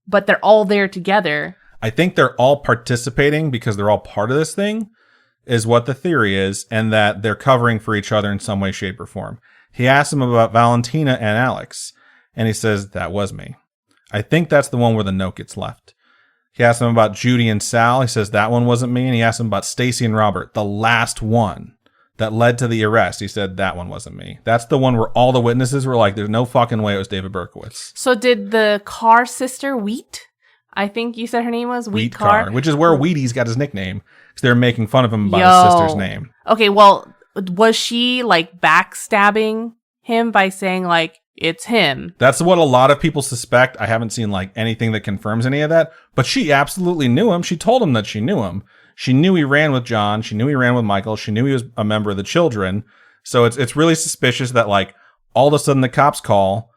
but they're all there together? I think they're all participating because they're all part of this thing, is what the theory is, and that they're covering for each other in some way, shape, or form. He asks him about Valentina and Alex, and he says, that was me. I think that's the one where the note gets left. He asks him about Judy and Sal. He says, that one wasn't me. And he asks him about Stacy and Robert, the last one that led to the arrest. He said, that one wasn't me. That's the one where all the witnesses were like, there's no fucking way it was David Berkowitz. So did the Carr sister, Wheat, I think you said her name was? Wheat Carr? Which is where Wheaties got his nickname. Because they were making fun of him about his sister's name. Okay, well, was she like backstabbing him by saying like, it's him? That's what a lot of people suspect. I haven't seen like anything that confirms any of that. But she absolutely knew him. She told him that she knew him. She knew he ran with John. She knew he ran with Michael. She knew he was a member of the Children. So it's really suspicious that like all of a sudden the cops call.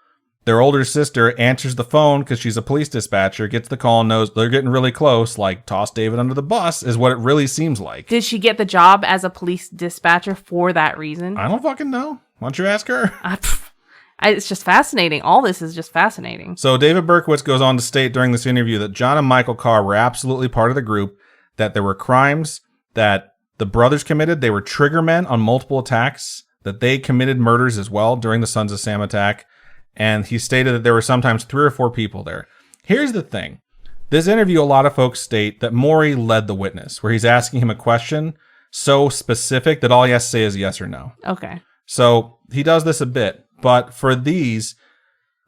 Their older sister answers the phone because she's a police dispatcher, gets the call and knows they're getting really close. Like, toss David under the bus is what it really seems like. Did she get the job as a police dispatcher for that reason? I don't fucking know. Why don't you ask her? It's just fascinating. All this is just fascinating. So David Berkowitz goes on to state during this interview that John and Michael Carr were absolutely part of the group, that there were crimes that the brothers committed. They were trigger men on multiple attacks, that they committed murders as well during the Sons of Sam attack. And he stated that there were sometimes 3 or 4 people there. Here's the thing. This interview, a lot of folks state that Maury led the witness, where he's asking him a question so specific that all he has to say is yes or no. Okay. So he does this a bit. But for these,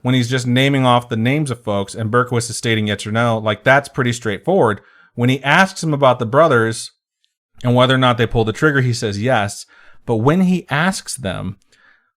when he's just naming off the names of folks and Berkowitz is stating yes or no, like that's pretty straightforward. When he asks him about the brothers and whether or not they pulled the trigger, he says yes. But when he asks them,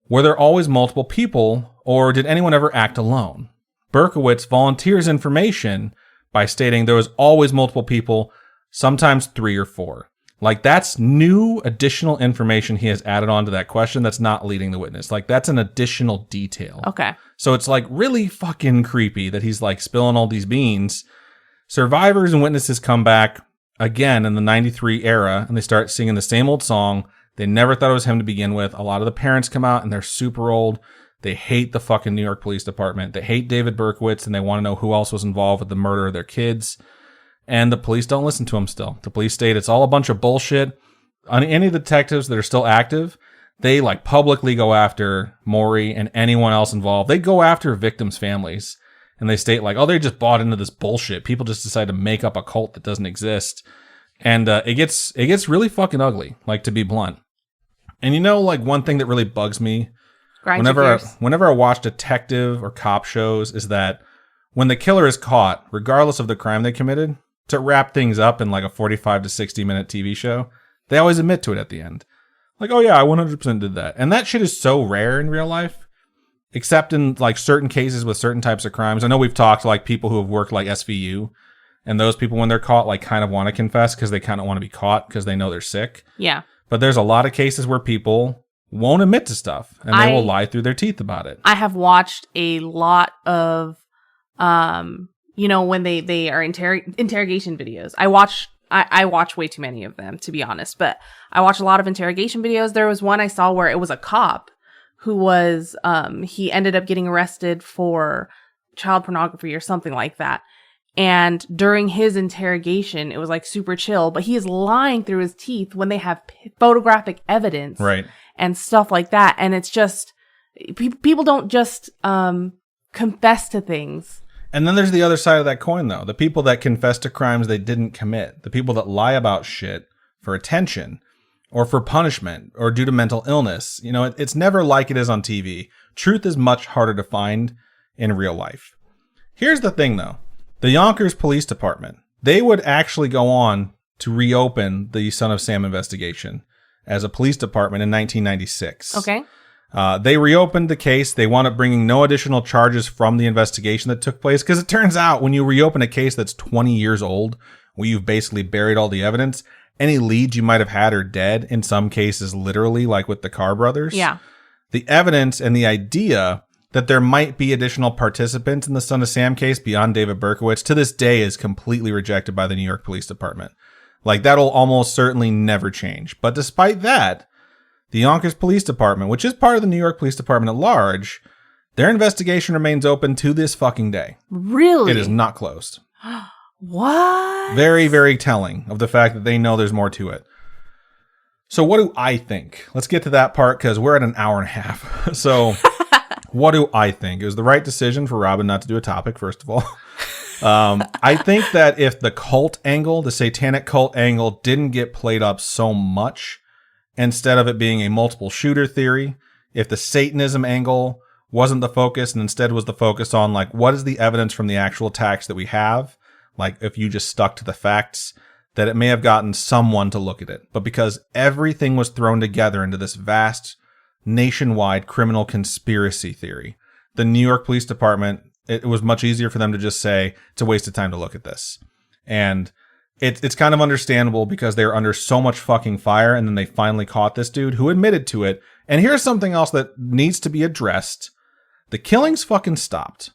were there always multiple people or did anyone ever act alone? Berkowitz volunteers information by stating there was always multiple people, sometimes 3 or 4. Like, that's new additional information he has added on to that question that's not leading the witness. Like, that's an additional detail. Okay. So it's, like, really fucking creepy that he's, like, spilling all these beans. Survivors and witnesses come back again in the 93 era, and they start singing the same old song. They never thought it was him to begin with. A lot of the parents come out, and they're super old. They hate the fucking New York Police Department. They hate David Berkowitz, and they want to know who else was involved with the murder of their kids. And the police don't listen to him still. The police state it's all a bunch of bullshit. On any of the detectives that are still active, they like publicly go after Maury and anyone else involved. They go after victims' families. And they state like, oh, they just bought into this bullshit. People just decide to make up a cult that doesn't exist. And it gets really fucking ugly, like, to be blunt. And you know, like, one thing that really bugs me whenever I watch detective or cop shows is that when the killer is caught, regardless of the crime they committed, to wrap things up in like a 45 to 60 minute TV show, they always admit to it at the end. Like, oh yeah, I 100% did that. And that shit is so rare in real life, except in like certain cases with certain types of crimes. I know we've talked to like people who have worked like SVU, And those people, when they're caught, like kind of want to confess because they kind of want to be caught because they know they're sick. Yeah. But there's a lot of cases where people won't admit to stuff and they will lie through their teeth about it. I have watched a lot of, when they are interrogation videos. I watch way too many of them, to be honest, but I watch a lot of interrogation videos. There was one I saw where it was a cop who was, he ended up getting arrested for child pornography or something like that. And during his interrogation, it was like super chill, but he is lying through his teeth when they have photographic evidence. Right. And stuff like that. And it's just, people don't just confess to things. And then there's the other side of that coin, though. The people that confess to crimes they didn't commit. The people that lie about shit for attention or for punishment or due to mental illness. You know, it's never like it is on TV. Truth is much harder to find in real life. Here's the thing, though. The Yonkers Police Department, they would actually go on to reopen the Son of Sam investigation as a police department in 1996. Okay. They reopened the case. They wound up bringing no additional charges from the investigation that took place because it turns out when you reopen a case that's 20 years old, where you've basically buried all the evidence, any leads you might have had are dead, in some cases literally, like with the Carr brothers. Yeah. The evidence and the idea that there might be additional participants in the Son of Sam case beyond David Berkowitz to this day is completely rejected by the New York Police Department. Like, that'll almost certainly never change. But despite that, the Yonkers Police Department, which is part of the New York Police Department at large, their investigation remains open to this fucking day. Really? It is not closed. What? Very, very telling of the fact that they know there's more to it. So what do I think? Let's get to that part because we're at an hour and a half. So what do I think? It was the right decision for Robin not to do a topic, first of all. I think that if the cult angle, the satanic cult angle, didn't get played up so much, instead of it being a multiple shooter theory, if the Satanism angle wasn't the focus and instead was the focus on, like, what is the evidence from the actual attacks that we have? Like, if you just stuck to the facts, that it may have gotten someone to look at it. But because everything was thrown together into this vast nationwide criminal conspiracy theory, the New York Police Department, it was much easier for them to just say, it's a waste of time to look at this. And it's kind of understandable because they're under so much fucking fire, and then they finally caught this dude who admitted to it. And here's something else that needs to be addressed. The killings fucking stopped.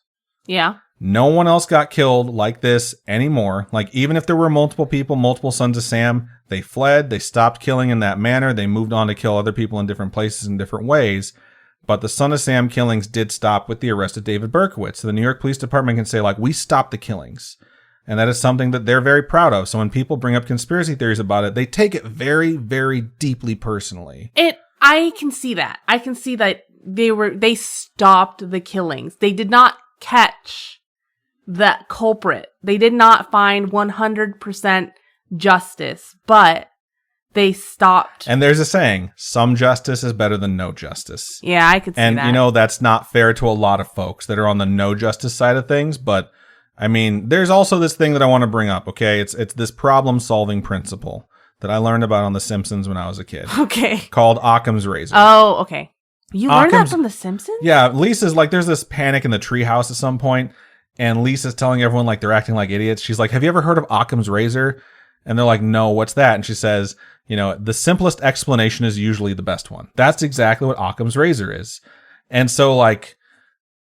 Yeah. No one else got killed like this anymore. Like, even if there were multiple people, multiple Sons of Sam, they fled, they stopped killing in that manner, they moved on to kill other people in different places in different ways. But the Son of Sam killings did stop with the arrest of David Berkowitz. So the New York Police Department can say, like, we stopped the killings. And that is something that they're very proud of. So when people bring up conspiracy theories about it, they take it very, very deeply personally. I can see that. I can see that they stopped the killings. They did not catch the culprit. They did not find 100% justice, but they stopped. And there's a saying, some justice is better than no justice. Yeah, I could see that. And, you know, that's not fair to a lot of folks that are on the no justice side of things. But, I mean, there's also this thing that I want to bring up, okay? It's this problem-solving principle that I learned about on The Simpsons when I was a kid. Okay. Called Occam's razor. Oh, okay. You learned that from The Simpsons? Yeah, Lisa's like, there's this panic in the treehouse at some point, and Lisa's telling everyone, like, they're acting like idiots. She's like, have you ever heard of Occam's razor? And they're like, no, what's that? And she says, you know, the simplest explanation is usually the best one. That's exactly what Occam's razor is. And so, like,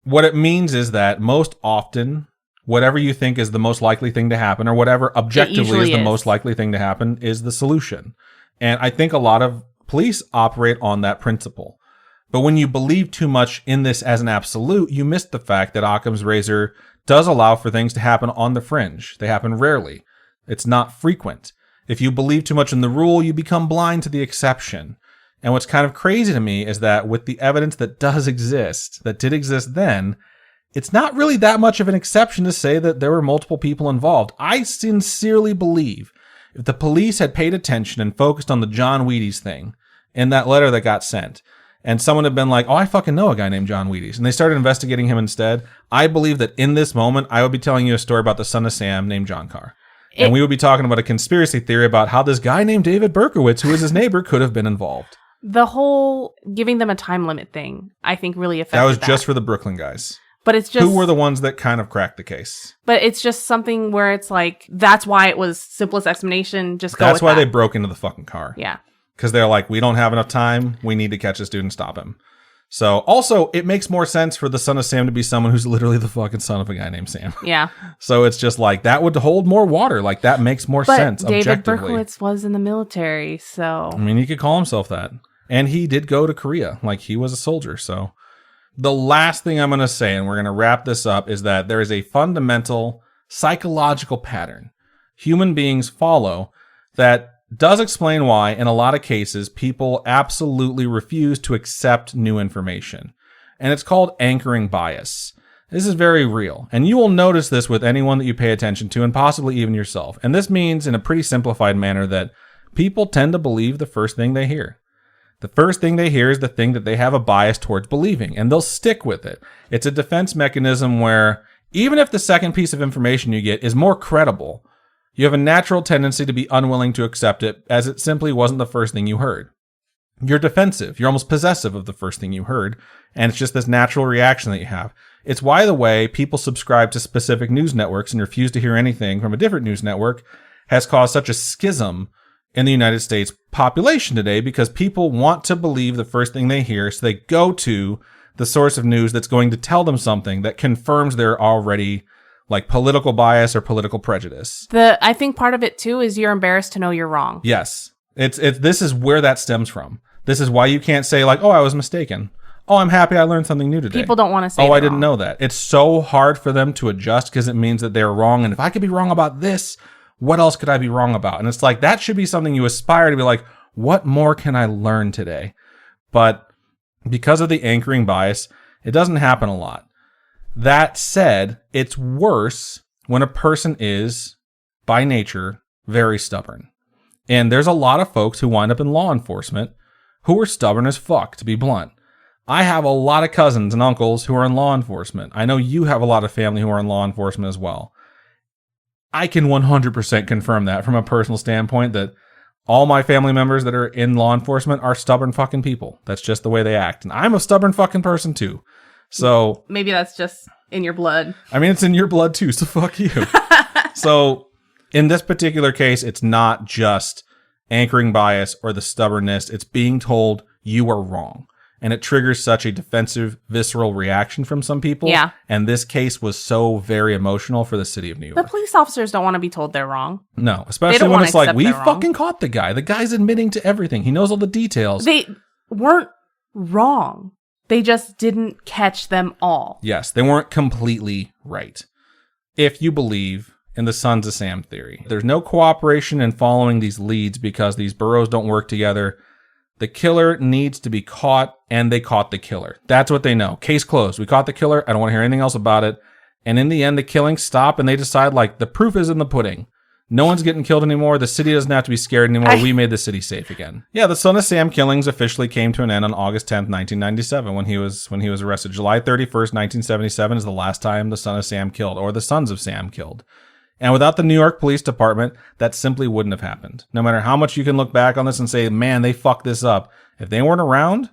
what it means is that most often, whatever you think is the most likely thing to happen, or whatever objectively is the most likely thing to happen, is the solution. And I think a lot of police operate on that principle. But when you believe too much in this as an absolute, you miss the fact that Occam's razor does allow for things to happen on the fringe. They happen rarely. It's not frequent. If you believe too much in the rule, you become blind to the exception. And what's kind of crazy to me is that with the evidence that does exist, that did exist then, it's not really that much of an exception to say that there were multiple people involved. I sincerely believe if the police had paid attention and focused on the John Wheaties thing in that letter that got sent, and someone had been like, oh, I fucking know a guy named John Wheaties, and they started investigating him instead, I believe that in this moment, I would be telling you a story about the Son of Sam named John Carr. And we would be talking about a conspiracy theory about how this guy named David Berkowitz, who is his neighbor, could have been involved. The whole giving them a time limit thing, I think, really affected that. Was just for the Brooklyn guys. But it's just... Who were the ones that kind of cracked the case? But it's just something where it's like, that's why it was simplest explanation. Just go with that. That's why they broke into the fucking car. Yeah. Because they're like, we don't have enough time. We need to catch this dude and stop him. So also, it makes more sense for the son of Sam to be someone who's literally the fucking son of a guy named Sam. Yeah. So it's just like, that would hold more water. Like, that makes more sense David objectively. Berkowitz was in the military, so... I mean, he could call himself that. And he did go to Korea. Like, he was a soldier, so... The last thing I'm going to say, and we're going to wrap this up, is that there is a fundamental psychological pattern human beings follow that does explain why, in a lot of cases, people absolutely refuse to accept new information. And it's called anchoring bias. This is very real. And you will notice this with anyone that you pay attention to, and possibly even yourself. And this means, in a pretty simplified manner, that people tend to believe the first thing they hear. The first thing they hear is the thing that they have a bias towards believing, and they'll stick with it. It's a defense mechanism where, even if the second piece of information you get is more credible, you have a natural tendency to be unwilling to accept it, as it simply wasn't the first thing you heard. You're defensive. You're almost possessive of the first thing you heard, and it's just this natural reaction that you have. It's why the way people subscribe to specific news networks and refuse to hear anything from a different news network has caused such a schism in the United States population today, because people want to believe the first thing they hear, so they go to the source of news that's going to tell them something that confirms their already like political bias or political prejudice. I think part of it too is you're embarrassed to know you're wrong. Yes. This is where that stems from. This is why you can't say like, oh, I was mistaken. Oh, I'm happy I learned something new today. People don't want to say I didn't wrong. know that. It's so hard for them to adjust because it means that they're wrong. And if I could be wrong about this, what else could I be wrong about? And it's like, that should be something you aspire to be like, what more can I learn today? But because of the anchoring bias, it doesn't happen a lot. That said, it's worse when a person is, by nature, very stubborn. And there's a lot of folks who wind up in law enforcement who are stubborn as fuck, to be blunt. I have a lot of cousins and uncles who are in law enforcement. I know you have a lot of family who are in law enforcement as well. I can 100% confirm that from a personal standpoint, that all my family members that are in law enforcement are stubborn fucking people. That's just the way they act. And I'm a stubborn fucking person too. So maybe that's just in your blood. I mean, it's in your blood too, so fuck you. So in this particular case, it's not just anchoring bias or the stubbornness. It's being told you are wrong. And it triggers such a defensive, visceral reaction from some people. Yeah. And this case was so very emotional for the city of New York. The police officers don't want to be told they're wrong. No, especially when it's like, we fucking caught the guy. The guy's admitting to everything. He knows all the details. They weren't wrong. They just didn't catch them all. Yes, they weren't completely right. If you believe in the Sons of Sam theory, there's no cooperation in following these leads because these boroughs don't work together. The killer needs to be caught, and they caught the killer. That's what they know. Case closed. We caught the killer. I don't want to hear anything else about it. And in the end, the killings stop, and they decide, like, the proof is in the pudding. No one's getting killed anymore. The city doesn't have to be scared anymore. We made the city safe again. Yeah, the Son of Sam killings officially came to an end on August 10th, 1997, when he was arrested. July 31st, 1977 is the last time the Son of Sam killed, or the Sons of Sam killed. And without the New York Police Department, that simply wouldn't have happened. No matter how much you can look back on this and say, man, they fucked this up. If they weren't around,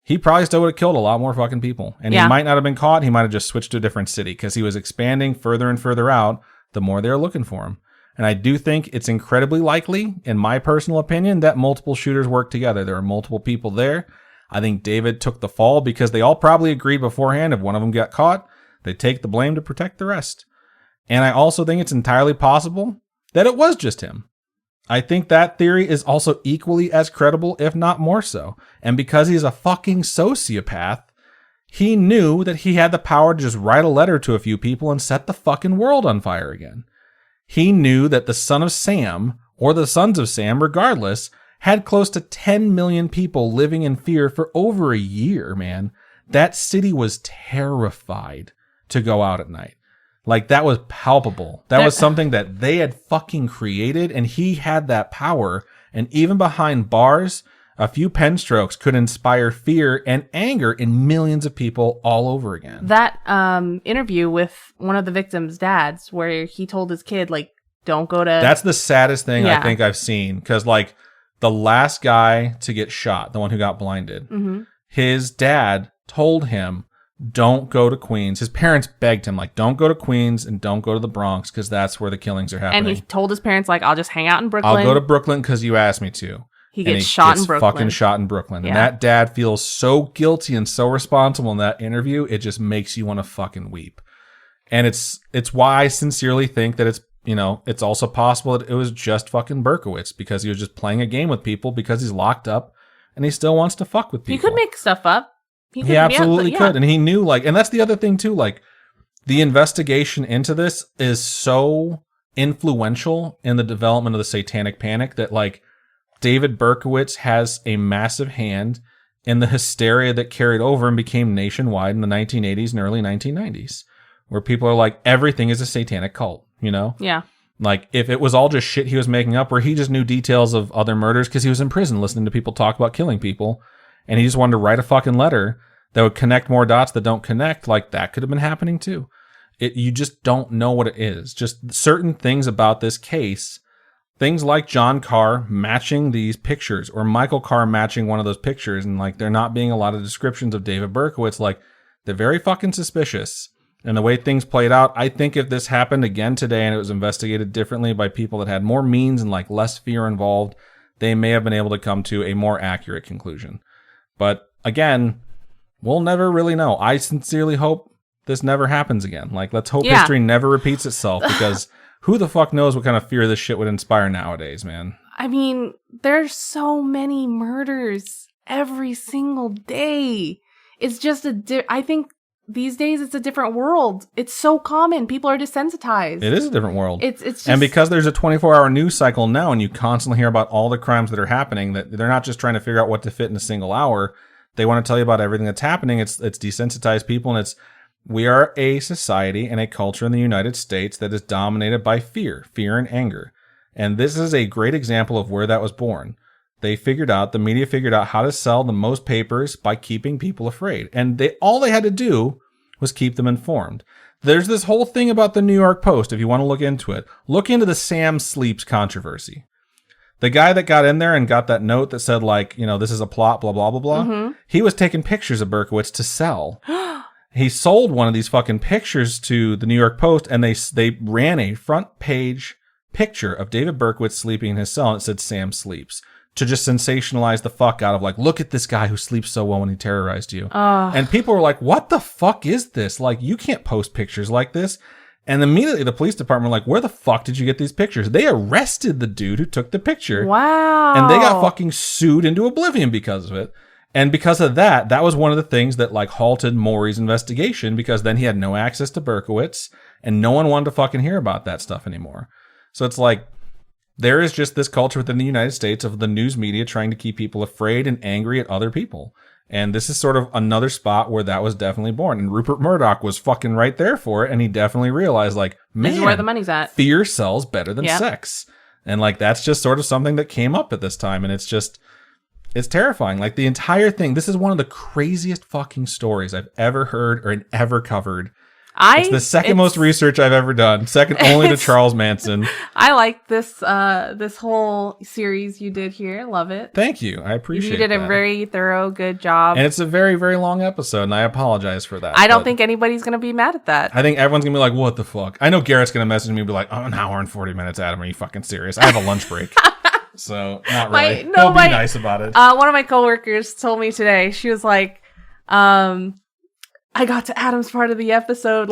he probably still would have killed a lot more fucking people. And he might not have been caught. He might have just switched to a different city because he was expanding further and further out the more they were looking for him. And I do think it's incredibly likely, in my personal opinion, that multiple shooters worked together. There were multiple people there. I think David took the fall because they all probably agreed beforehand if one of them got caught, they'd take the blame to protect the rest. And I also think it's entirely possible that it was just him. I think that theory is also equally as credible, if not more so. And because he's a fucking sociopath, he knew that he had the power to just write a letter to a few people and set the fucking world on fire again. He knew that the Son of Sam, or the Sons of Sam, regardless, had close to 10 million people living in fear for over a year, man. That city was terrified to go out at night. Like, that was palpable. That was something that they had fucking created, and he had that power. And even behind bars, a few pen strokes could inspire fear and anger in millions of people all over again. That interview with one of the victims' dads, where he told his kid, like, don't go to... That's the saddest thing I think I've seen. Because, like, the last guy to get shot, the one who got blinded, his dad told him, don't go to Queens. His parents begged him, like, don't go to Queens and don't go to the Bronx because that's where the killings are happening. And he told his parents, like, I'll just hang out in Brooklyn. I'll go to Brooklyn because you asked me to. He gets shot in Brooklyn. Fucking shot in Brooklyn. Yeah. And that dad feels so guilty and so responsible in that interview, it just makes you want to fucking weep. And it's why I sincerely think that it's, you know, it's also possible that it was just fucking Berkowitz because he was just playing a game with people because he's locked up and he still wants to fuck with people. He could make stuff up. He absolutely could. And he knew, like, and that's the other thing too, like, the investigation into this is so influential in the development of the Satanic Panic that, like, David Berkowitz has a massive hand in the hysteria that carried over and became nationwide in the 1980s and early 1990s, where people are like, everything is a satanic cult, you know? Yeah. Like, if it was all just shit he was making up, where he just knew details of other murders because he was in prison listening to people talk about killing people, and he just wanted to write a fucking letter that would connect more dots that don't connect, like, that could have been happening too. You just don't know what it is. Just certain things about this case. Things like John Carr matching these pictures or Michael Carr matching one of those pictures, and like there not being a lot of descriptions of David Berkowitz, like they're very fucking suspicious. And the way things played out, I think if this happened again today and it was investigated differently by people that had more means and like less fear involved, they may have been able to come to a more accurate conclusion. But again, we'll never really know. I sincerely hope this never happens again. Like, let's hope history never repeats itself because who the fuck knows what kind of fear this shit would inspire nowadays, man? I mean, there's so many murders every single day. It's just I think these days it's a different world. It's so common. People are desensitized. It is a different world. It's just... And because there's a 24-hour news cycle now and you constantly hear about all the crimes that are happening, that they're not just trying to figure out what to fit in a single hour. They want to tell you about everything that's happening. It's desensitized people, and we are a society and a culture in the United States that is dominated by fear and anger. And this is a great example of where that was born. The media figured out how to sell the most papers by keeping people afraid. And all they had to do was keep them informed. There's this whole thing about the New York Post, if you want to look into it. Look into the Sam Sleeps controversy. The guy that got in there and got that note that said, like, you know, this is a plot, blah, blah, blah, blah. Mm-hmm. He was taking pictures of Berkowitz to sell. He sold one of these fucking pictures to the New York Post, and they ran a front page picture of David Berkowitz sleeping in his cell, and it said Sam Sleeps, to just sensationalize the fuck out of, like, look at this guy who sleeps so well when he terrorized you. And people were like, what the fuck is this? Like, you can't post pictures like this. And immediately the police department were like, where the fuck did you get these pictures? They arrested the dude who took the picture. Wow. And they got fucking sued into oblivion because of it. And because of that, that was one of the things that, like, halted Maury's investigation, because then he had no access to Berkowitz and no one wanted to fucking hear about that stuff anymore. So it's like, there is just this culture within the United States of the news media trying to keep people afraid and angry at other people. And this is sort of another spot where that was definitely born. And Rupert Murdoch was fucking right there for it. And he definitely realized, like, man, this is where the money's at. Fear sells better than sex. And, like, that's just sort of something that came up at this time. And it's just, it's terrifying. Like, the entire thing, this is one of the craziest fucking stories I've ever heard or ever covered. It's the second most research I've ever done, second only to Charles Manson. I like this this whole series you did here. Love it. Thank you. I appreciate it. You did a very thorough, good job. And it's a very, very long episode, and I apologize for that. I don't think anybody's going to be mad at that. I think everyone's going to be like, what the fuck? I know Garrett's going to message me and be like, oh, an hour and 40 minutes, Adam. Are you fucking serious? I have a lunch break. So, not really. He'll be nice about it. One of my coworkers told me today, she was like, I got to Adam's part of the episode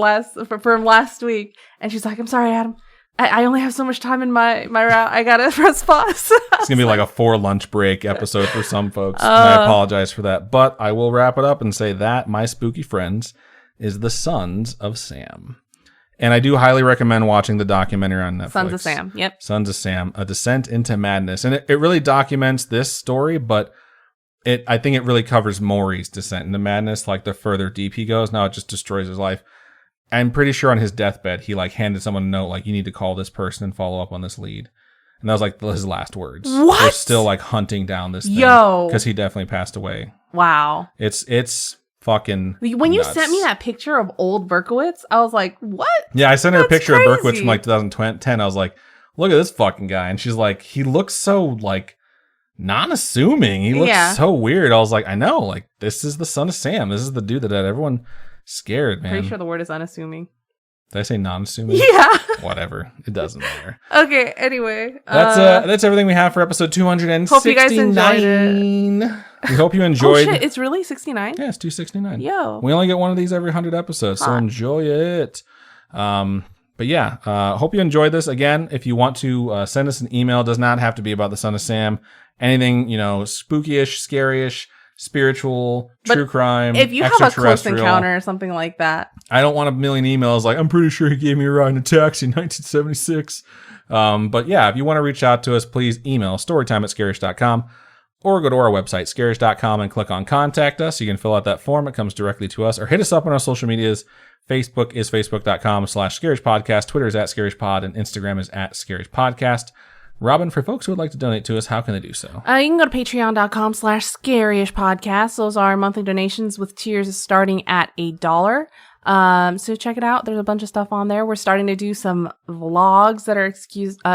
from last week, and she's like, I'm sorry, Adam. I only have so much time in my route. I gotta press pause. It's gonna be like a 4 lunch break episode for some folks. And I apologize for that. But I will wrap it up and say that my spooky friends is The Sons of Sam. And I do highly recommend watching the documentary on Netflix. Sons of Sam, yep. Sons of Sam, A Descent into Madness. And it really documents this story, but I think it really covers Maury's descent into madness. Like, the further deep he goes, now it just destroys his life. I'm pretty sure on his deathbed, he, like, handed someone a note, like, you need to call this person and follow up on this lead. And that was, like, his last words. What? They're still, like, hunting down this thing. Yo. Because he definitely passed away. Wow. It's fucking When you nuts. sent me that picture of old Berkowitz, I was like, what? Yeah, I sent her a picture crazy. of Berkowitz from, like, 2010. I was like, look at this fucking guy. And she's like, he looks so, like, non-assuming. He looks so weird. I was like, I know, like, this is the son of Sam. This is the dude that had everyone Scared, man. Pretty sure the word is unassuming. Did I say non-assuming? Yeah. Whatever. It doesn't matter. Okay, anyway. That's everything we have for episode 269. Hope you guys enjoyed it. We hope you enjoyed. Oh shit, it's really 69? Yeah, it's 269. Yo. We only get one of these every 100 episodes, so Hot. enjoy it. But yeah, hope you enjoyed this. Again, if you want to send us an email, it does not have to be about the Son of Sam. Anything, spooky-ish, scary-ish, spiritual, true crime, If you have a close extraterrestrial. encounter or something like that. I don't want a million emails like, I'm pretty sure he gave me a ride in a taxi in 1976. But yeah, if you want to reach out to us, please email storytime@scaryish.com or go to our website, scaryish.com, and click on Contact Us. You can fill out that form. It comes directly to us. Or hit us up on our social medias. Facebook is facebook.com/scarishpodcast. Twitter is @scarishpod, and Instagram is @scarishpodcast. Robin, for folks who would like to donate to us, how can they do so? You can go to patreon.com/scaryish podcast. Those are monthly donations with tiers starting at $1. So check it out. There's a bunch of stuff on there. We're starting to do some vlogs that are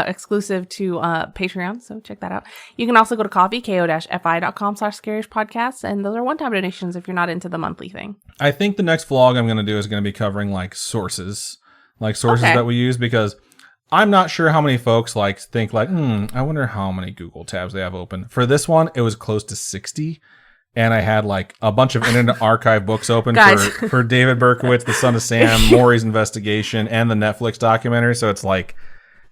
exclusive to Patreon. So check that out. You can also go to ko-fi.com/scaryish podcast. And those are one-time donations if you're not into the monthly thing. I think the next vlog I'm going to do is going to be covering sources Okay. that we use, because I'm not sure how many folks think I wonder how many Google tabs they have open. For this one, it was close to 60. And I had a bunch of Internet Archive books open for David Berkowitz, The Son of Sam, Maury's investigation, and the Netflix documentary. So it's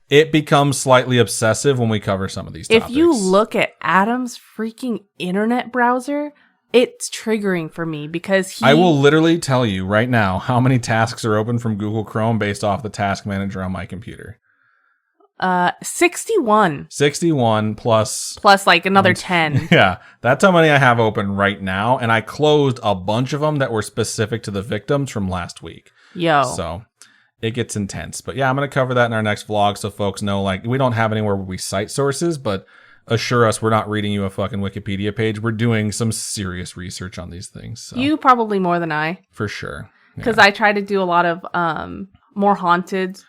it becomes slightly obsessive when we cover some of these topics. If you look at Adam's freaking internet browser, it's triggering for me because I will literally tell you right now how many tasks are open from Google Chrome based off the task manager on my computer. 61. 61 plus Another 10. Yeah, that's how many I have open right now, and I closed a bunch of them that were specific to the victims from last week. Yo. So it gets intense. But yeah, I'm going to cover that in our next vlog so folks know, we don't have anywhere where we cite sources, but assure us we're not reading you a fucking Wikipedia page. We're doing some serious research on these things. So. You probably more than I. For sure. Because I try to do a lot of more haunted,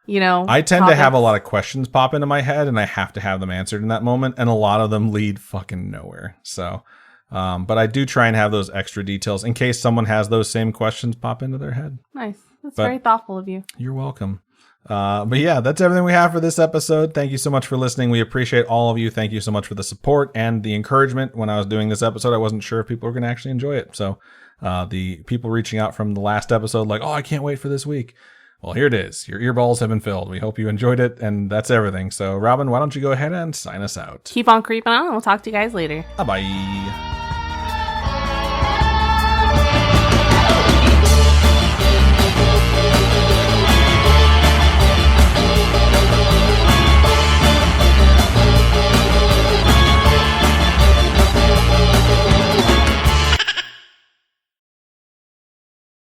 I tend to have a lot of questions pop into my head, and I have to have them answered in that moment, and a lot of them lead fucking nowhere. So, but I do try and have those extra details in case someone has those same questions pop into their head. Nice. That's very thoughtful of you. You're welcome. But yeah, that's everything we have for this episode. Thank you so much for listening. We appreciate all of you. Thank you so much for the support and the encouragement. When I was doing this episode, I wasn't sure if people were going to actually enjoy it. So the people reaching out from the last episode, I can't wait for this week. Well, here it is. Your earballs have been filled. We hope you enjoyed it, and that's everything. So, Robin, why don't you go ahead and sign us out? Keep on creeping on, and we'll talk to you guys later. Bye-bye.